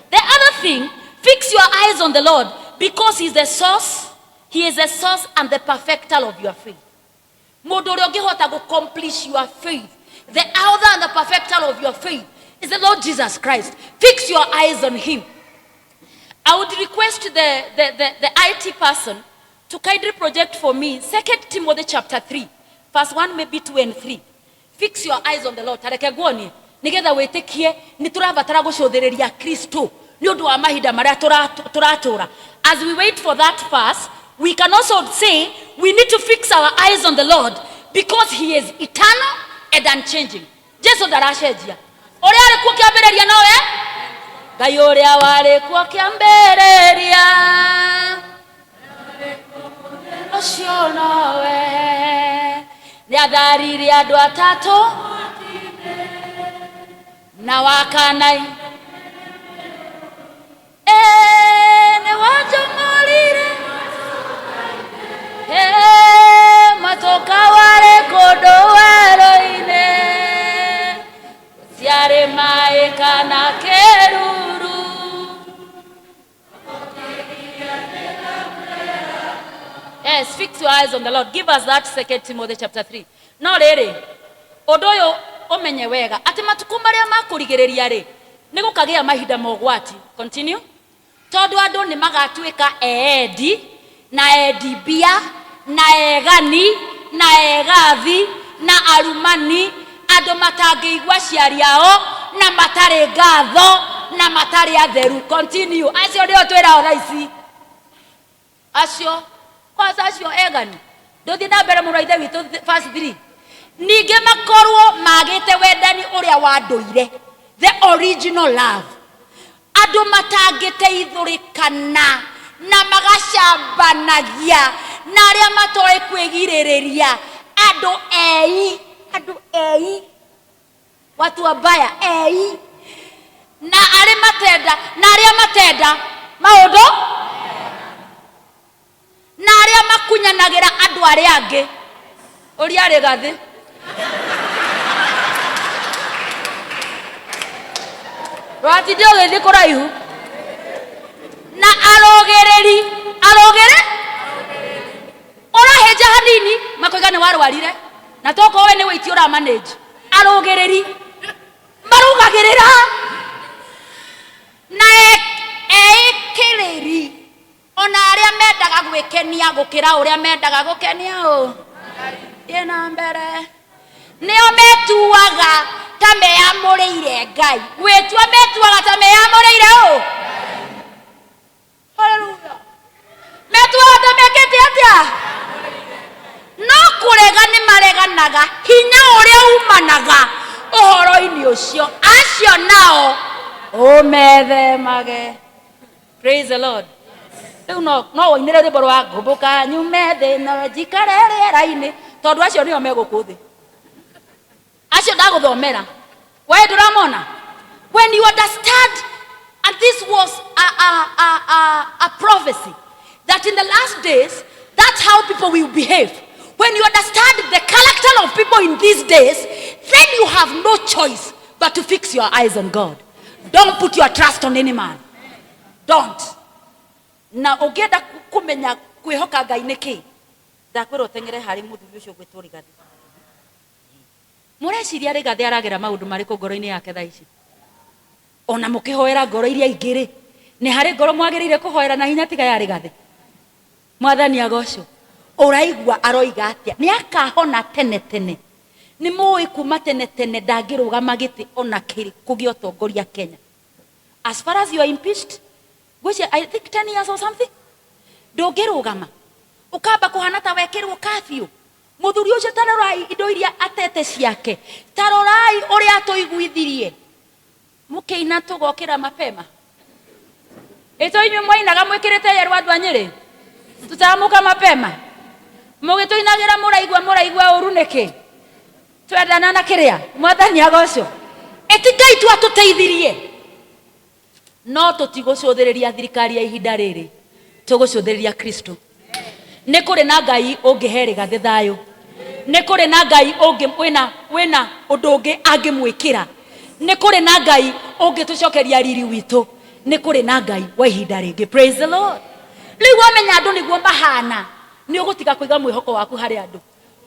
The other thing, fix your eyes on the Lord because He's the source. He is the source and the perfecter of your faith. Mũndũ ũrĩa ũngĩhota to accomplish your faith, the author and the perfecter of your faith is the Lord Jesus Christ. Fix your eyes on Him. I would request the IT person to kindly project for me 2 Timothy chapter 3, verse 1, maybe 2 and 3. Fix your eyes on the Lord. Tareke guoni nigetha wĩtĩkie nĩ tũrabatara gũcũthĩrĩria Kristo nĩ ũndũ wa mahinda marĩa tũratũra. As we wait for that verse, we can also say we need to fix our eyes on the Lord because He is eternal and unchanging. Jesu ndaracejia. Ũrĩa arĩ kuo kĩambĩrĩria nowe? Ngai ũrĩa warĩ kuo kĩambĩrĩria. Ũcio nowe. Nĩ atharire andũ atatũ. Na wakanai. Nĩ wajomorire. Matoka wale kodo weroine. Siare maeka na keruru. Yes, fix your eyes on the Lord. Give us that 2 Timothy chapter 3. No, really. odoyo omenye wega ati matuko maria makurigereria ri nigukagia mahinda mogwati. Continue. Tondu andu ni magatwika eedi na edibia na egani na egathi na arumani, andu matangiigwa ciari ao na matari ngatho na matari atheru. Continue. Acio ndio twira oraici acio kwanza acio egani nduthi na mbere muno ithe witu verse 3 ninge makorwo magite wendani uria wa nduire, the original love, andu matangiteithurikana na magacambanagia na aria matoi kwigiriria, andu ei watu wabaya ei na aria matenda maundu na aria makunyanagira andu aria angi. Uri ari gathi rati dio githi kuraihu na arogere oraheja hanini makoiga ni warwarire na toko we ni witi ura manage arogereri marugagirira na ekiriri ona aria mendaga gwikenia gukira uria mendaga gukenia yena mbere nio metuaga ta meamuriire Ngai. Gwitwa metuaga ta meamuriire haleluya, metuaga ta mekete atia no kurega ni mareganaga hinya uria umanaga uhoro-ini ucio acio nao umethemage. Praise the Lord. Riu no woinire rwimbo rwa ngumbuka nyume thina njikare riera-ini tondu acio nio megukuthi acio ndaguthomera we nduramona. When you understand, and this was a prophecy that in the last days that's how people will behave. When you understand the character of people in these days, then you have no choice but to fix your eyes on God. Don't put your trust on any man. Don't. Na ogeda kumenya kwihoka Ngai niki ndakwira utengere hari muthuri ucio gwitwo Rigathi. Mureciria Rigathi aragira maundu mariku ngoro-ini yake thaici? Ona mukihoera ngoro iria ingiri ni hari ngoro mwagirire kuhoera na hinya tiga ya Rigathi. Mwathani agocwo. Uraigwa aroiga atia ni akahona tene tene, ni moi kuma tene tene ndangirugama giti ona kiri kugia utongoria Kenya. As far as you are impeached, which I think 10 years or something, ndungirugama ukamba kuhana ta wekirwo kafio. Muthuri ucio tarorai indo iria atete ciake, tarorai uria atuiguithirie mukiina tugokira mapema. Ito inyu mwainaga mwikirite yeru andu anyiri tutamuka mapema mugituinagira muraigwa uru niki twendana na kiria. Mwathani agocwo. Eti Ngai tu atuteithirie no tutigucuthiriria thirikari ya ihinda riri, tugucuthiriria Kristo. Ni kuri na Ngai ungihe Rigathi thayo, ni kuri na Ngai ungi wina undu ungi angimwikira, ni kuri na Ngai ungitucokeria riri witu, ni kuri na Ngai wa ihinda ringi. Praise the Lord. Riu wamenya andu niguo mahana ni ugutiga kuiga mwihoko waku hari andu.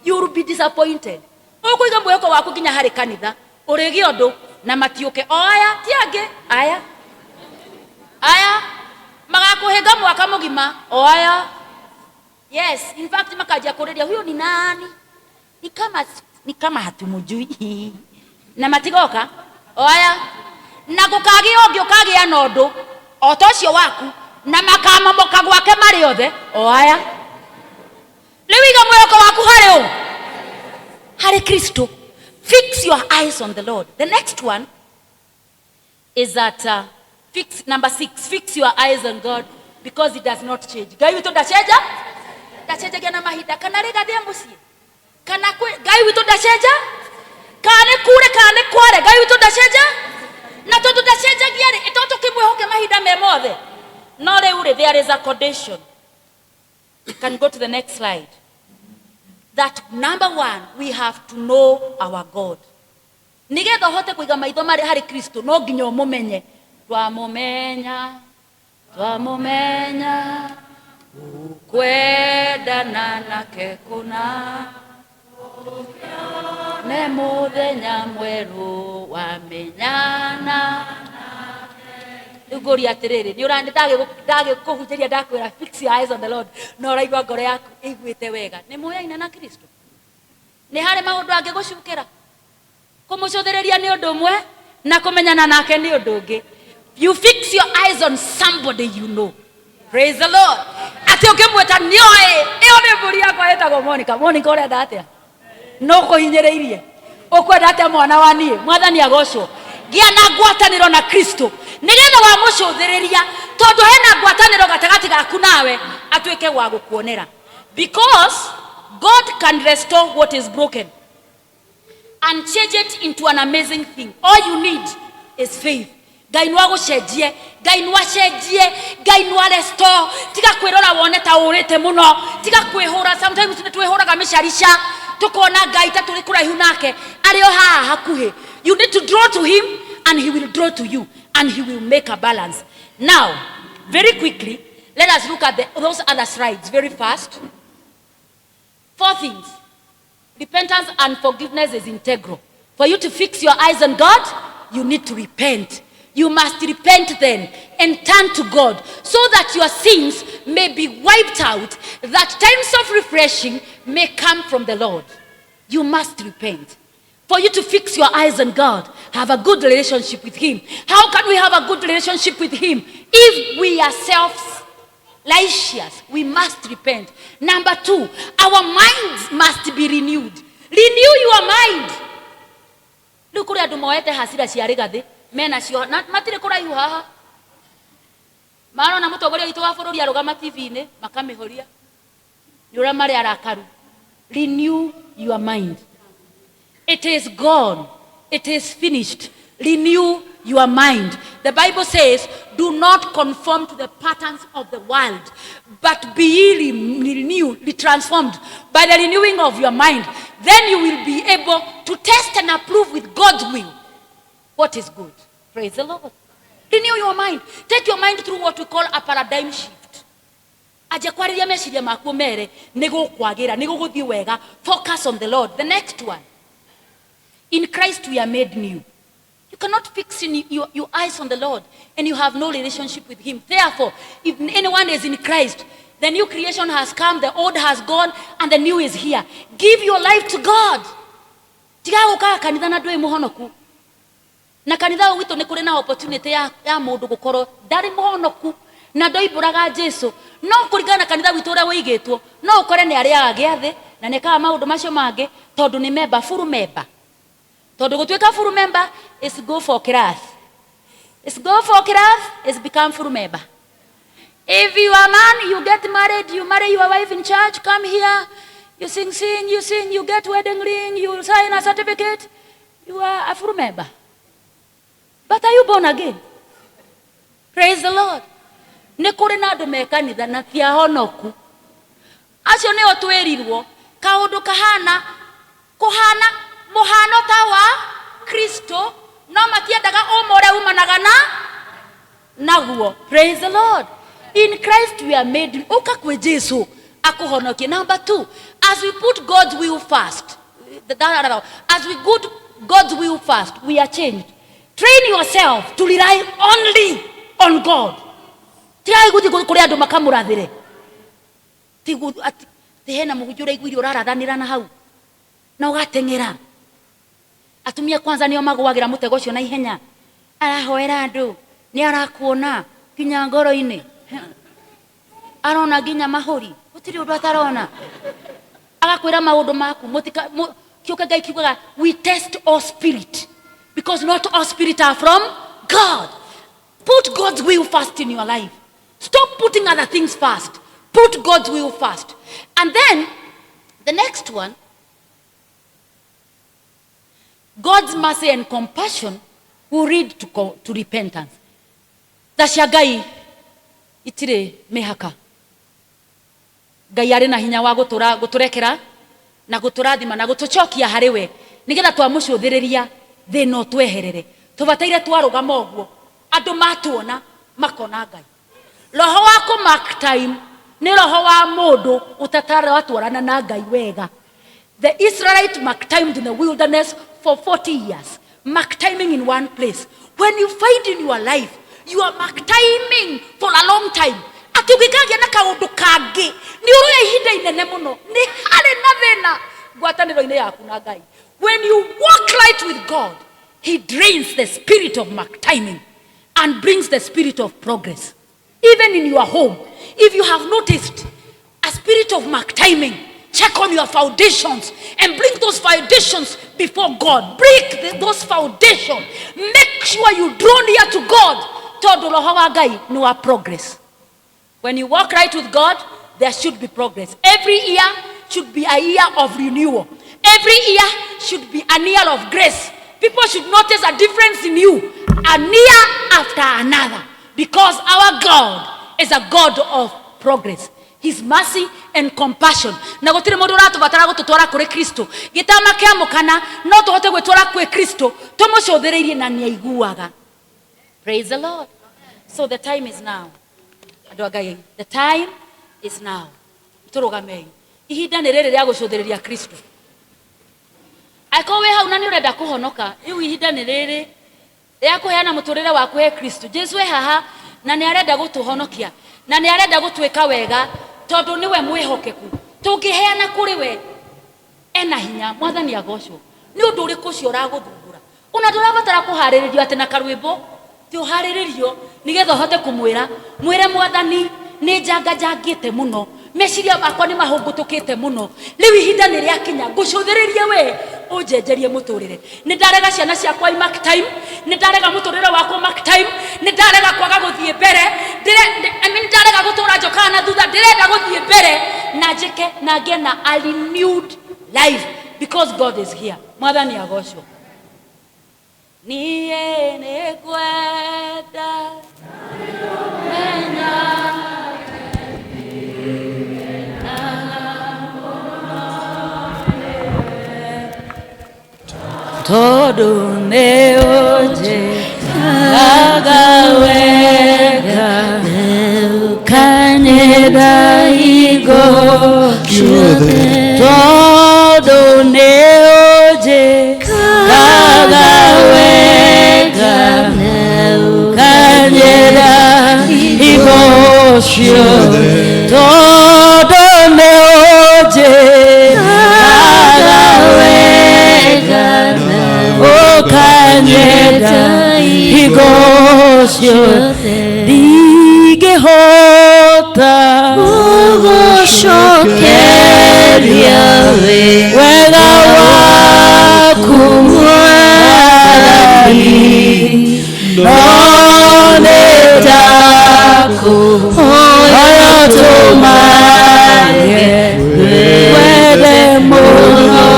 You will be disappointed. Ukuiga mwihoko waku kinya hari kanitha urigi undu na matiuke aya tiangi aya magakuhinga mwaka mugima aya. Yes, in fact makaja kuredia huyo ni nani? Ni kama hatumujui. Na matigoka aya na gukagi ongi ukagia nondu otocio waku na makama moka gwake mari othe aya. Lewiga mweko waku hari Kristo. Fix your eyes on the Lord. The next one is that number 6, fix your eyes on God because it does not change. Ngai witu ndacenja gena mahinda kana Rigathi mucie kana Ngai witu ndacenja kana kure kana kware Ngai witu ndacenja na tondu ndacenjagia ri itoto kimwehoke mahinda me mothe no riu there is a condition. You can go to the next slide. That number 1, we have to know our God. Nigetha hote kuiga maitho mari hari Kristo no nginya umumenye. Twamumenya ukwendana nake kuna ne muthenya mweru wa menyana ugori atiriri ni urandi dage kuhujeria ndakwira fix your eyes on the Lord no raigwa ngoro yaku igwite wega ni muyaina na Kristo ni hari maundu angi gucukira kumucuthiriria ni undu umwe na kumenyana nake ni undu ungi. You fix your eyes on somebody you know. Praise the Lord. Ati ukimweta nioe iyo ni mburi yakwa etagwo Monica urenda atia no kuhinyiriirie ukwenda atia mwana wa nie mwathani agocwo gia na ngwataniro na Kristo nigetha wa mucuthiriria tondu hena ngwataniro gatagati gaku nawe atuike wa gukuonera, because God can restore what is broken and change it into an amazing thing. All you need is faith. Ngai no agucenjie, Ngai no acenjie, Ngai no restore. Tiga kwirora wone ta urite muno, tiga kwihura. Sometimes twihuraga micarica tukona Ngai ta turi kuraihu nake ari o haha hakuhi. You need to draw to him and he will draw to you and he will make a balance. Now, very quickly, let us look at those other slides very fast. 4 things. Repentance and forgiveness is integral. For you to fix your eyes on God, you need to repent. You must repent then and turn to God so that your sins may be wiped out, that times of refreshing may come from the Lord. You must repent. For you to fix your eyes on God, have a good relationship with him. How can we have a good relationship with him? If we are self-righteous, we must repent. Number 2, our minds must be renewed. Renew your mind. Look at the moete hasira ciarigathi mena cio na matire kuraihu haha maro na mutongoria witu wa bururi arugama TV-ini makamihoria ni ura mari arakaru. Renew your mind. It is gone. It is finished. Renew your mind. The Bible says, do not conform to the patterns of the world, but be renewed, be transformed by the renewing of your mind. Then you will be able to test and approve with God's will what is good. Praise the Lord. Renew your mind. Take your mind through what we call a paradigm shift. Aje kwariria meciria maku mere nigo kwagira nigo guthi wega. Focus on the Lord. The next one. In Christ we are made new. You cannot fix your eyes on the Lord and you have no relationship with him. Therefore, if anyone is in Christ, the new creation has come, the old has gone, and the new is here. Give your life to God. Tiga guka kanitha na ndui muhonoku. Na kanitha witu ni kuri na opportunity ya mundu gukoro ndari muhonoku na ndoiburaga Jesu. No kurigana kanitha witu ura wigitwo, no ukore ni ariaga giathi na neka maundu macio mange tondu ni member, full member. Tondu gutwika full member is go for class. It's go for class is become full member. If you are a man, you get married, you marry your wife in church, come here, you sing, you get wedding ring, you sign a certificate, you are a full member. But are you born again? Praise the Lord. Nekore na andu mekanitha na tia honoku. Acio ne otwerirwo kaundu kahana kuhana muhano ta wa Kristo no matiendaga umore umanaga naguo. Praise the Lord. In Christ we are made uka kwe Jesu akuhonokie. Number 2, as we put God's will first, as we put God's will first, we are changed. Train yourself to rely only on God. Tirai guthi kuri andu makamurathire. Tigu hena mugujura igwiri urarathanira na hau na ugatengera. Atumia kwanza nio magwagira mutego ucio na ihenya. Arahoera andu ni arakuona kinya ngoro-ini. Arona ginya mahuri. Gutiri undu atarona. Agakwira maundu maku mutika kiuka Ngai kiugaga we test all spirit because not all spirit are from God. Put God's will first in your life. Stop putting other things first. Put God's will first. And then the next one, God's mercy and compassion will lead to repentance. Tashagai itire mehaka. Ngai ari na hinya wa guturekera na guturathima na gutucokia hariwe nigetha twamucuthiriria thina tweherere. Tubataire twarugama oguo andu matuona makona Ngai. Roho wako mark time ni roho wa mundu utatara watwarana na Ngai wega. The Israelites mark-timed in the wilderness for 40 years. Mark-timing in one place. When you find in your life, you are mark-timing for a long time. Ati ukikangia na kaundu kangi, ni uruya ihinda inene muno, ni hale na thina. Gwataniro ine yaku na Ngai. When you walk right with God, He drains the spirit of mark-timing and brings the spirit of progress. Even in your home, if you have noticed a spirit of mark-timing, check on your foundations and bring those foundations before God. Break those foundations. Make sure you draw near to God. Todo roho wa Ngai ni wa progress. When you walk right with God, there should be progress. Every year should be a year of renewal. Every year should be a year of grace. People should notice a difference in you, a year after another, because our God is a God of progress. His mercy and compassion. Na gutire mundu uratubatara gututwara kuri Kristo. Gitama kia mukana no tuhote gwitwara kuri Kristo. Tumucuthireirie na ni aiguaga. Praise the Lord. So the time is now. The time is now. Turugamei. Ihinda ni riri ria gucuthiriria Kristo. Aiko we hau na ni urenda kuhonoka. Riu ihinda ni riri ria kuheana muturire waku he Kristo. Jesu we haha na ni arenda gutuhonokia. Na ni arenda gutwika wega tondu niwe mwihokeku. Tungiheana kuri we ena hinya mwathani agocwo. Ni undu uriku cio uraguthumbura. Una turabatara kuhariririo ati na karwimbo ti uhariririo nigetha hote kumwira mwire mwathani ni njangite muno meciria makwa ni mahungutukite muno riu ihinda ni ria kinya ngucuthiririe we unjenjerie muturire ni ndarega ciana ciakwa mark time ni ndarega muturire wakwa mark time ni ndarega kwaga guthie mbere ndarega gutura njoka na thutha ndirenda guthie mbere na njike na ngie na a renewed life because God is here. Mwathani agocwo. Niye ne kwenda menya todo ne oje agawega kanyeda igo todo ne oje agawega kanyeda igo todo ne oje agawega kanyeda igosyo digehota ugoshokeria wega wakumwani nonetaku oyotumage wede muno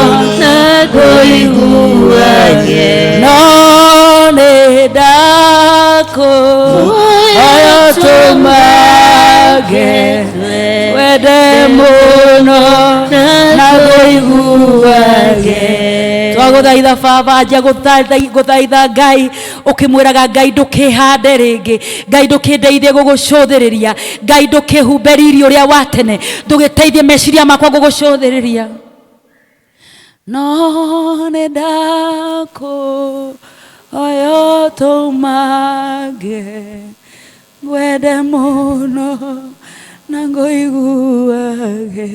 nagoiguage nonedako oyotumage wede muno nagoiguage twaguthaitha baba nja guthaitha Ngai ukimwiraga Ngai ndukihande ringi Ngai ndukindeithie gugucuthiriria Ngai ndukihumberia uria wa tene ndugiteithie meciria makwa gugucuthiriria none ndako oyotumage wede muno na nguiguage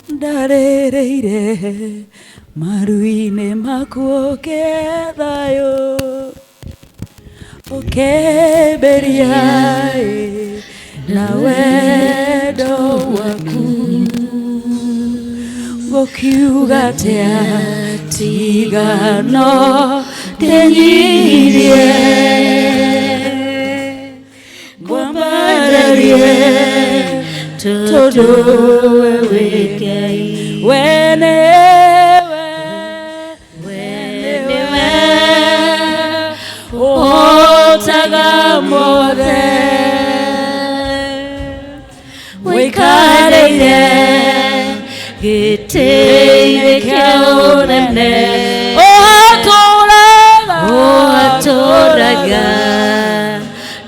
ndarereire maruine maku kethayo ukeberia na wendo waku gokiuga tea tigano tenyirie gwambararie todo wewe wenewe otaga mothe wikareire gitire kaunene atoraga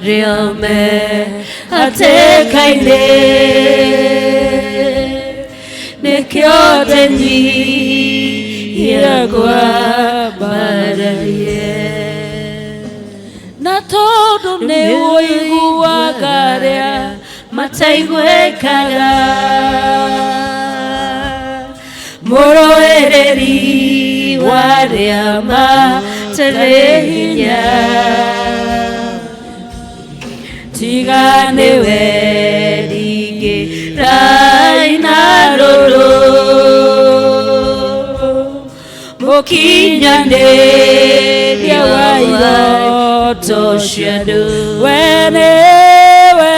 riome atekaine ne nikiote nyia kwa baraye na todo ne oigua garea mataigwekaga moroereri waria materehinya tigane werige raina roro mokinyane dia wayo toshado wenewe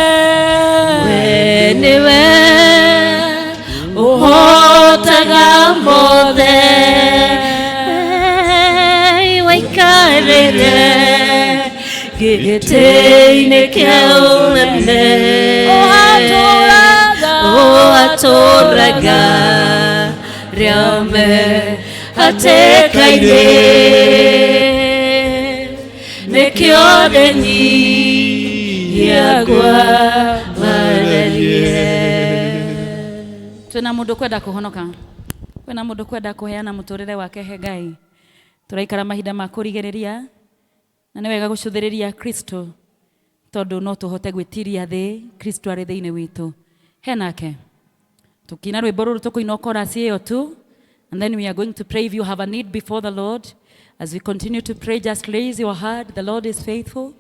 ohotaga mothe waikarere gĩtĩ-inĩ kĩa ũnene atũraga rĩame hatĩka-inĩ nĩkĩo ndeni gĩakwa mararie. Twĩna mũndũ kwenda kũhonoka, kwĩna mũndũ kwenda kũheana mũtũrĩre wake he Ngai. Tũraikara mahinda ma kũrigĩrĩria na nĩ wega gũcũthĩrĩria Kristo tondũ no tũhote gwĩtiria thĩ Kristo arĩ thĩinĩ witũ. He nake tũkina rwĩmbo rũrũ tũkũina chorus ĩyo tu, and then we are going to pray. If you have a need before the Lord, as we continue to pray, just raise your heart. The Lord is faithful.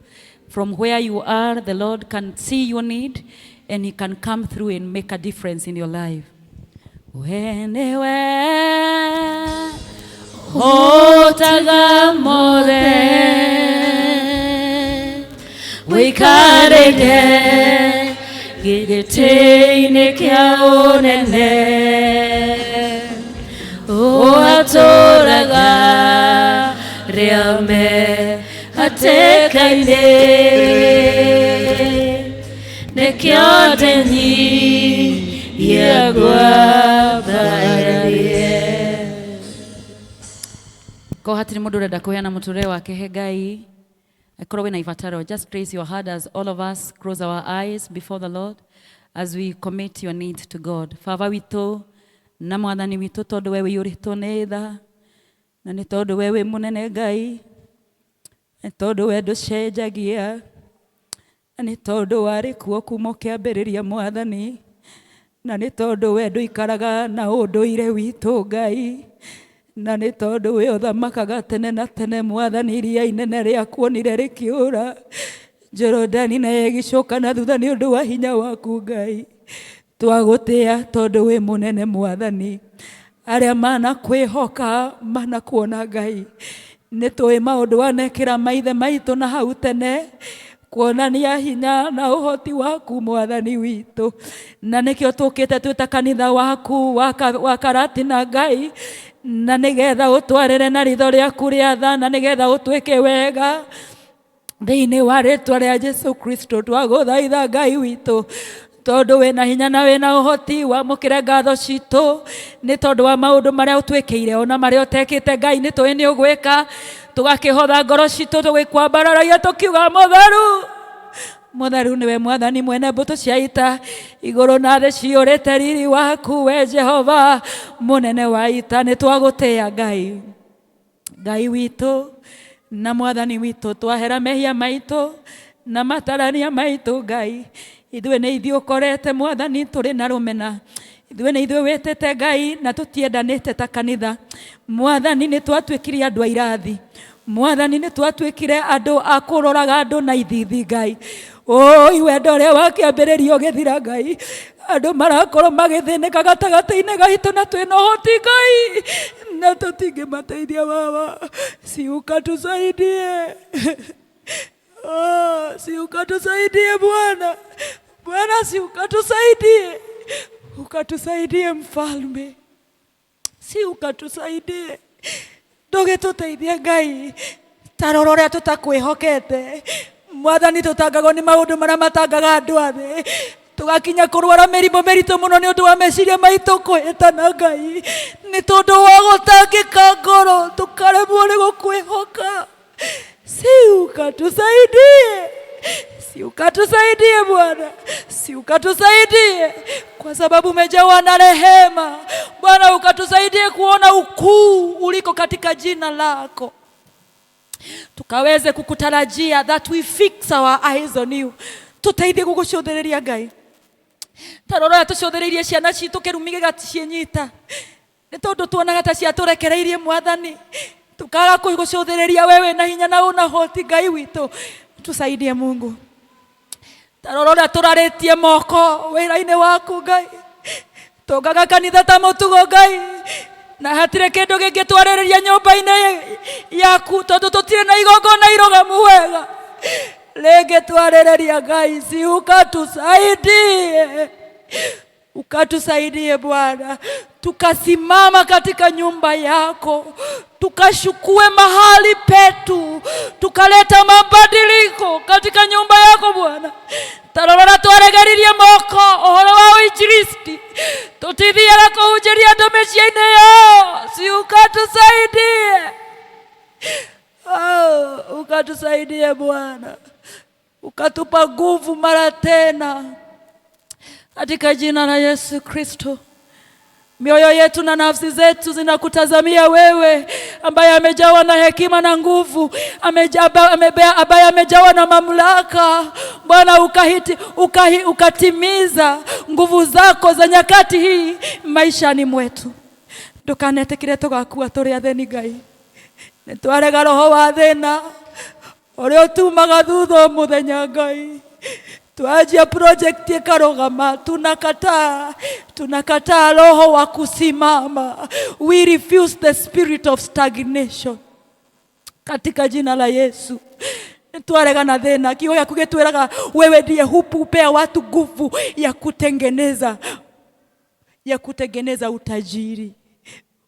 From where you are, the Lord can see your need and He can come through and make a difference in your life. Wenewe hotaga more wikarege gĩtĩ-inĩ kĩa ũnene atũraga rĩame hatĩka-inĩ nĩkĩo ndeni gĩakwa mararie. Ko hatirĩ mũndũ ũrenda kũheana mũtũrĩre wake he Ngai. Akorwo wĩna ibataro, just raise your hand as all of us close our eyes before the Lord as we commit your need to God. Baba witũ na mwathani witũ, tondũ we wĩiyũrĩtwo nĩ tha na nĩ tondũ we wĩ mũnene Ngai, nĩ tondũ we ndũcenjagia, na nĩ tondũ warĩ kuo kuma kĩambĩrĩria mwathani, na nĩ tondũ we ndũikaraga na ũndũire witũ Ngai, na nĩ tondũ we ũthamakaga tene na tene mwathani. Iria inene rĩa kuonire rĩkĩũra, Jorodani na ĩgĩcoka na thutha nĩ ũndũ wa hinya waku Ngai. Twagũtĩa tondũ we mũnene mwathani. Arĩa manakwĩhoka manakuona Ngai. Nĩ tũĩ maũndũ wanekĩra maithe maitũ na hau tene kuonania hinya na ũhoti waku mwathani witũ, na nĩkĩo tũkĩte twĩ ta kanitha waku wa Karatina Ngai, na nĩgetha ũtwarĩre na ritho rĩaku rĩa tha, na nĩgetha ũtwĩke wega thĩinĩ wa rĩtwa rĩa Jesu Kristo. Twagũthaitha Ngai witũ tondũ wĩna hinya na wĩna ũhoti, wamũkĩre ngatho citũ nĩ tondũ wa maũndũ marĩa ũtwĩkĩire ona marĩa ũtekĩte Ngai. Nĩ tũĩ nĩ ũgwĩka, tũgakĩhotha ngoro citũ tũgĩkwambararagia tũkiuga mũtheru mũtheru nĩwe mwathani mwene mbũtũ cia ita, igũrũ na thĩ ciyũrĩte riri waku we Jehova mũnene wa ita. Nĩ twagũtĩa Ngai, Ngai witũ na mwathani witũ. Twahera mehia maitũ na matarania maitũ Ngai. Ithuĩ nĩ ithuĩ ũkorete mwathani tũrĩ na rũmena, ithuĩ nĩ ithuĩ wĩtĩte Ngai na tũtiendanĩte ta kanitha mwathani. Nĩ twatuĩkire andũ a irathi mwathani, nĩ twatuĩkire andũ a kũroraga andũ na ithithi Ngai. Oi wendo ũrĩa wakĩambĩrĩria ũgĩthira Ngai, andũ marakorwo magĩthĩnĩka gatagatĩ-inĩ gaitũ na twĩna ũhoti Ngai, na tũtingĩmateithia Baba. Siuka tusaidie, siuka tusaidie Bwana, Bwana siuka tusaidie, ukatusaidie Mfalme, siuka tusaidie. Ndũgĩtũteithie Ngai, tarora ũrĩa tũtakwĩhokete mwathani, tũtangagwo nĩ maũndũ marĩa matangaga andũ a thĩ, tũgakinya kũrwara mĩrimũ mĩritũ mũno nĩ ũndũ wa meciria maitũ kwĩhĩtana Ngai, nĩ tondũ wa gũtangĩka ngoro tũkaremwo nĩ gũkwĩhoka. Siuka tusaidie, siuka tusaidie Bwana, siuka tusaidie kwa sababu umejawa na rehema. Bwana, ukatusaidie kuona ukuu uliko katika jina lako, tukaweze kukutarajia, that we fix our eyes on you. Tutaithie kugucothereria Ngai. Tarora tucothereirie ciana citu kirumige gaticinyita. Ni tondu tuonaga ta ciaturekereirie Mwathani. Tukaga kugucothereria wewe na hinya na unahoti Ngai witu. Tusaidie Mungu. Tarora turaritie moko wira-ini waku Ngai. Tugaga kanitha ta mutugo Ngai. Na hatire kindu gingitwarereria nyumba-ini yaku tondu tutire na igongona irogamu wega. Lege twarereria Ngai, si ukatusaidie. Ukatusaidie Bwana, tukasimama katika nyumba yako, tukashukue mahali petu, tukaleta mabadiliko katika nyumba yako Bwana. Tarora twaregeririe moko ohoro wa injilisti, tutithie na kuhunjiria andu miciĩ-inĩ yao, si ukatusaidie. Ukatusaidie Bwana, ukatupa nguvu mara tena katika jina la Yesu Kristo. Mioyo yetu na nafsi zetu zinakutazamia wewe, ambaye amejawa na hekima na nguvu, ambaye amejawa na mamlaka. Bwana, ukatimiza nguvu zako za nyakati hii maishani mwetu. Ndukanetekire tugakua turi atheni Ngai. Nitwarega roho wa thina uria utumaga thutha muthenya Ngai. Tuajia project ikarogama, tunakataa roho wa kusimama. We refuse the spirit of stagnation katika jina la Yesu. Twarega na thina, kiugo gĩaku gĩtwĩraga wewe ndiye hupea watu nguvu ya kutengeneza utajiri.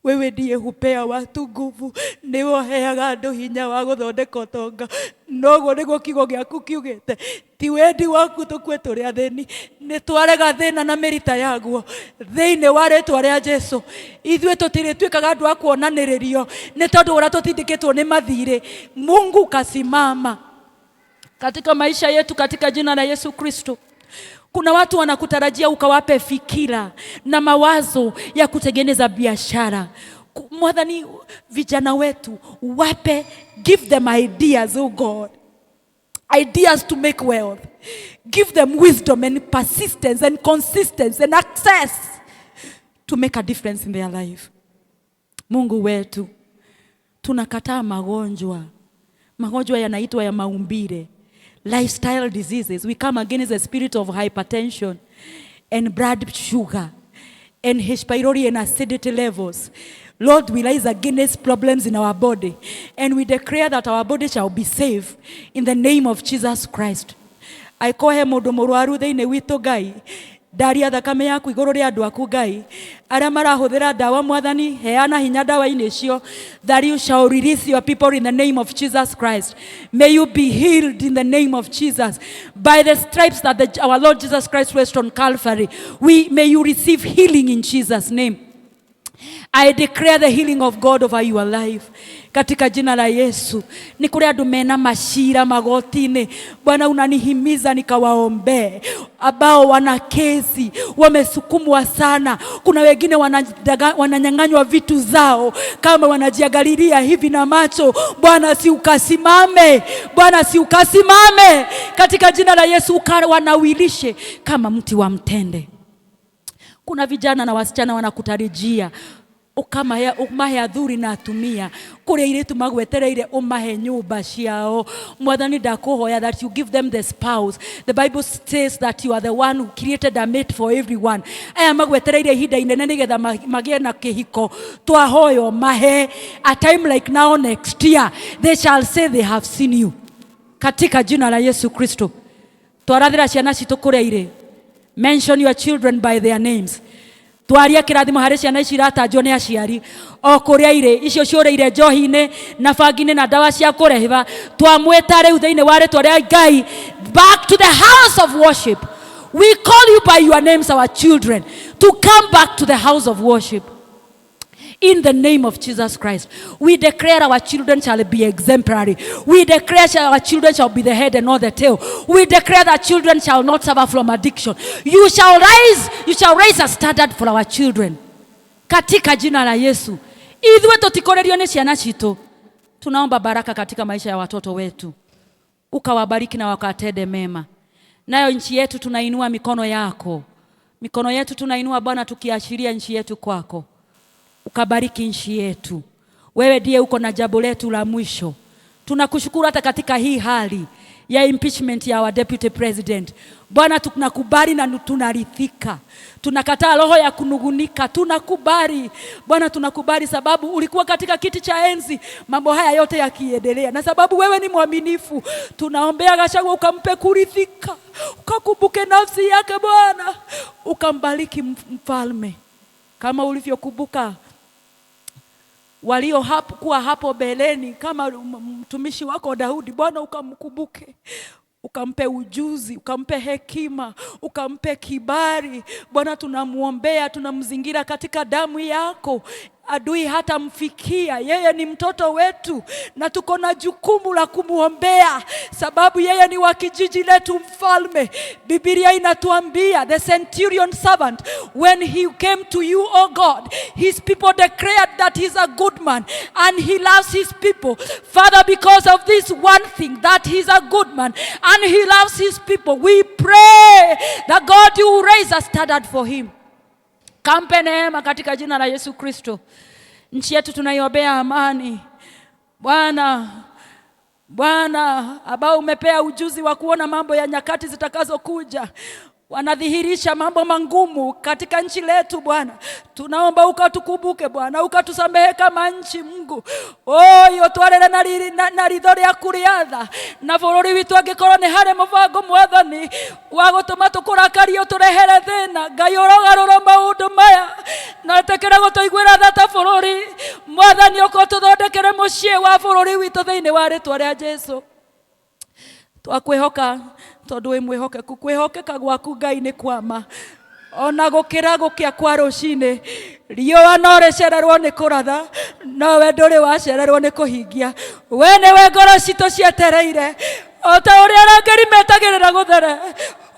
Wewe ndiye hupea watu nguvu, niwe uheaga andu hinya wa guthondeka utonga. Noguo niguo kiugo gĩaku kiugĩte. Ti wendi waku tukue tũrĩ athĩni, nĩ twarega thĩna na mĩrita yaguo thĩinĩ wa rĩĩtwa rĩa Jesũ. Ithuĩ tũtirĩtuĩkaga andũ a kuonanĩrĩrio nĩ tondũ ũrĩa tũtindĩkĩtwo nĩ mathirĩ. Mungu kasimama katika maisha yetu katika jina la Yesu Kristo. Kuna watu wanakutarajia ukawape fikira na mawazo ya kutengeneza biashara. Mwathani, vijana wetu wape, give them ideas, oh God. Ideas to make wealth. Give them wisdom and persistence and consistency and access to make a difference in their life. Mungu wetu, tunakataa magonjwa. Magonjwa yanaitwa ya maumbile. Lifestyle diseases. We come against the spirit of hypertension and blood sugar and H. pylori and acidity levels. Lord, we rise against problems in our body, and we declare that our body shall be safe in the name of Jesus Christ. I call him mundu murwaru thiini witu Ngai. Daria thakame yaku iguru ria andu aku Ngai. Aria marahuthira dawa Mwathani, heana hinya dawa-ini icio, that you shall release your people in the name of Jesus Christ. May you be healed in the name of Jesus. By the stripes that our Lord Jesus Christ raised on Calvary, may you receive healing in Jesus' name. I declare the healing of God over your life katika jina la Yesu. Ni kule andu mena mashira magotini, Bwana unanihimiza nikawaombe ambao wana kesi, wamesukumwa sana. Kuna wengine wananyang'anywa vitu zao kama wanajiangalilia hivi na macho. Bwana, si ukasimame. Bwana, si ukasimame katika jina la Yesu, wanawilishe kama mti wa mtende. Kuna vijana na wasichana wanakutarajia umahe athuri na atumia kuria iritu magwetereire umahe nyumba ciao. Mwathani ndakuhoya that you give them the spouse. The Bible says that you are the one who created a mate for everyone. Aya magwetereire ihinda inene nigetha magie na kihiko, twahoyo mahe a time like now next year they shall say they have seen you katika jina la Yesu Kristo. Twarathira ciana citu kuria ire. Mention your children by their names. Twaria kirathimo harĩ ciana ici iratanjwo nĩ aciari. O kũrĩa irĩ, icio ciũrĩire njohi-inĩ na bangi-inĩ na ndawa cia kũrehĩba, twamwĩta rĩu thĩinĩ wa rĩĩtwa rĩa Ngai back to the house of worship. We call you by your names, our children, to come back to the house of worship In the name of Jesus Christ, we declare our children shall be exemplary. We declare our children shall be the head and not the tail. We declare that children shall not suffer from addiction. You shall raise a standard for our children. Katika jina la Yesu. Ithuĩ tũtikorerio nĩ ciana citũ. Tunaomba baraka katika maisha ya watoto wetu. Ukawabariki na wakatende mema. Nayo nchi yetu tunainua mikono yako. Mikono yetu tunainua Bwana, tukiashiria nchi yetu kwako. Ukabariki nchi yetu. Wewe ndiye uko na jambo letu la mwisho. Tunakushukuru hata katika hii hali ya impeachment ya our deputy president. Bwana, tunakubali na tunarithika. Tunakataa roho ya kunugunika. Tunakubali. Bwana, tunakubali sababu ulikuwa katika kiti cha enzi mambo haya yote yakiendelea. Na sababu wewe ni mwaminifu, tunaombea Gachagua ukampe kurithika. Ukakumbuke nafsi yake Bwana. Ukambariki mfalme. Kama ulivyokumbuka walio kuwa hapo beleni kama mtumishi wako Daudi, Bwana ukamkumbuke. Ukampe ujuzi, ukampe hekima, ukampe kibali. Bwana, tunamuombea, tunamzingira katika damu yako. Adui hata mfikia, yeye ni mtoto wetu na tuko na jukumu la kumuombea sababu yeye ni wa kijiji letu mfalme. Biblia inatuambia the centurion servant, when he came to you, oh God, his people declared that he's a good man and he loves his people. Father, because of this one thing, that he's a good man and he loves his people, we pray that God, you will raise a standard for him. Kampe neema katika jina la Yesu Kristo. Nchi yetu tunaiombea amani. Bwana, ambao umepea ujuzi wa kuona mambo ya nyakati zitakazokuja. Wanadhihirisha mambo mangumu katika nchi letu Bwana. Tunaomba ukatukumbuke Bwana, ukatusamehe kama nchi Mungu. Yo twarere na ridhori ya kuriadha. Na bũrũri witũ angĩkorwo nĩ harĩ mũbango mwathani wa gũtũma tũkũrakario tũrehere thĩna, Ngai ũrogarũra maũndũ maya na tekera gũtũiguĩra tha ta bũrũri. Mwathani ũkotũthondekere mũciĩ wa bũrũri witũ thĩinĩ wa rĩĩtwa rĩa Jesũ. Twakwĩhoka tondu wĩ mwĩhokeku. Kwĩhokeka gwaku Ngai nĩ kwama. Ona gũkĩra gũkĩa kwa rũcinĩ, riũa no rĩcererwo nĩ kũratha, no we ndũrĩ wacererwo nĩ kũhingia. We nĩwe ngoro citũ cietereire, o ta ũrĩa arangĩri metagĩrĩra gũthere,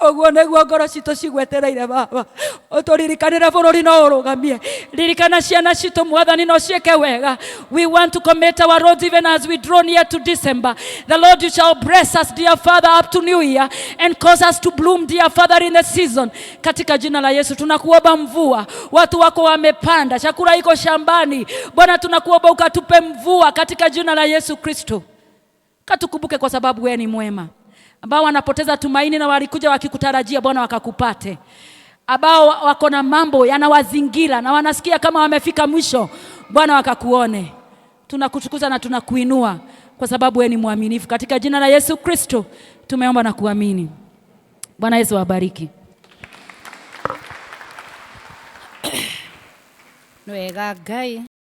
ũguo nĩguo ngoro citũ cigwetereire Baba. Ũtũririkanĩre bũrũri no ũrũgamie. Ririkana ciana citũ Mwathani no cieke wega. We want to commit our roads even as we draw near to December. The Lord, you shall bless us, dear Father, up to New Year and cause us to bloom, dear Father, in the season. Katika jina la Yesu tunakuomba mvua. Watu wako wamepanda, chakula iko shambani. Bwana, tunakuomba ukatupe mvua katika jina la Yesu Kristo. Katukumbuke kwa sababu wewe ni mwema. Ambao wanapoteza tumaini na walikuja wakikutarajia Bwana wakakupate. Ambao wako na mambo yanawazingira na wanasikia kama wamefika mwisho, Bwana wakakuone. Tunakutukuza na tunakuinua kwa sababu wewe ni mwaminifu. Katika jina la Yesu Kristo tumeomba na kuamini. Bwana Yesu awabariki. Nwega Ngai.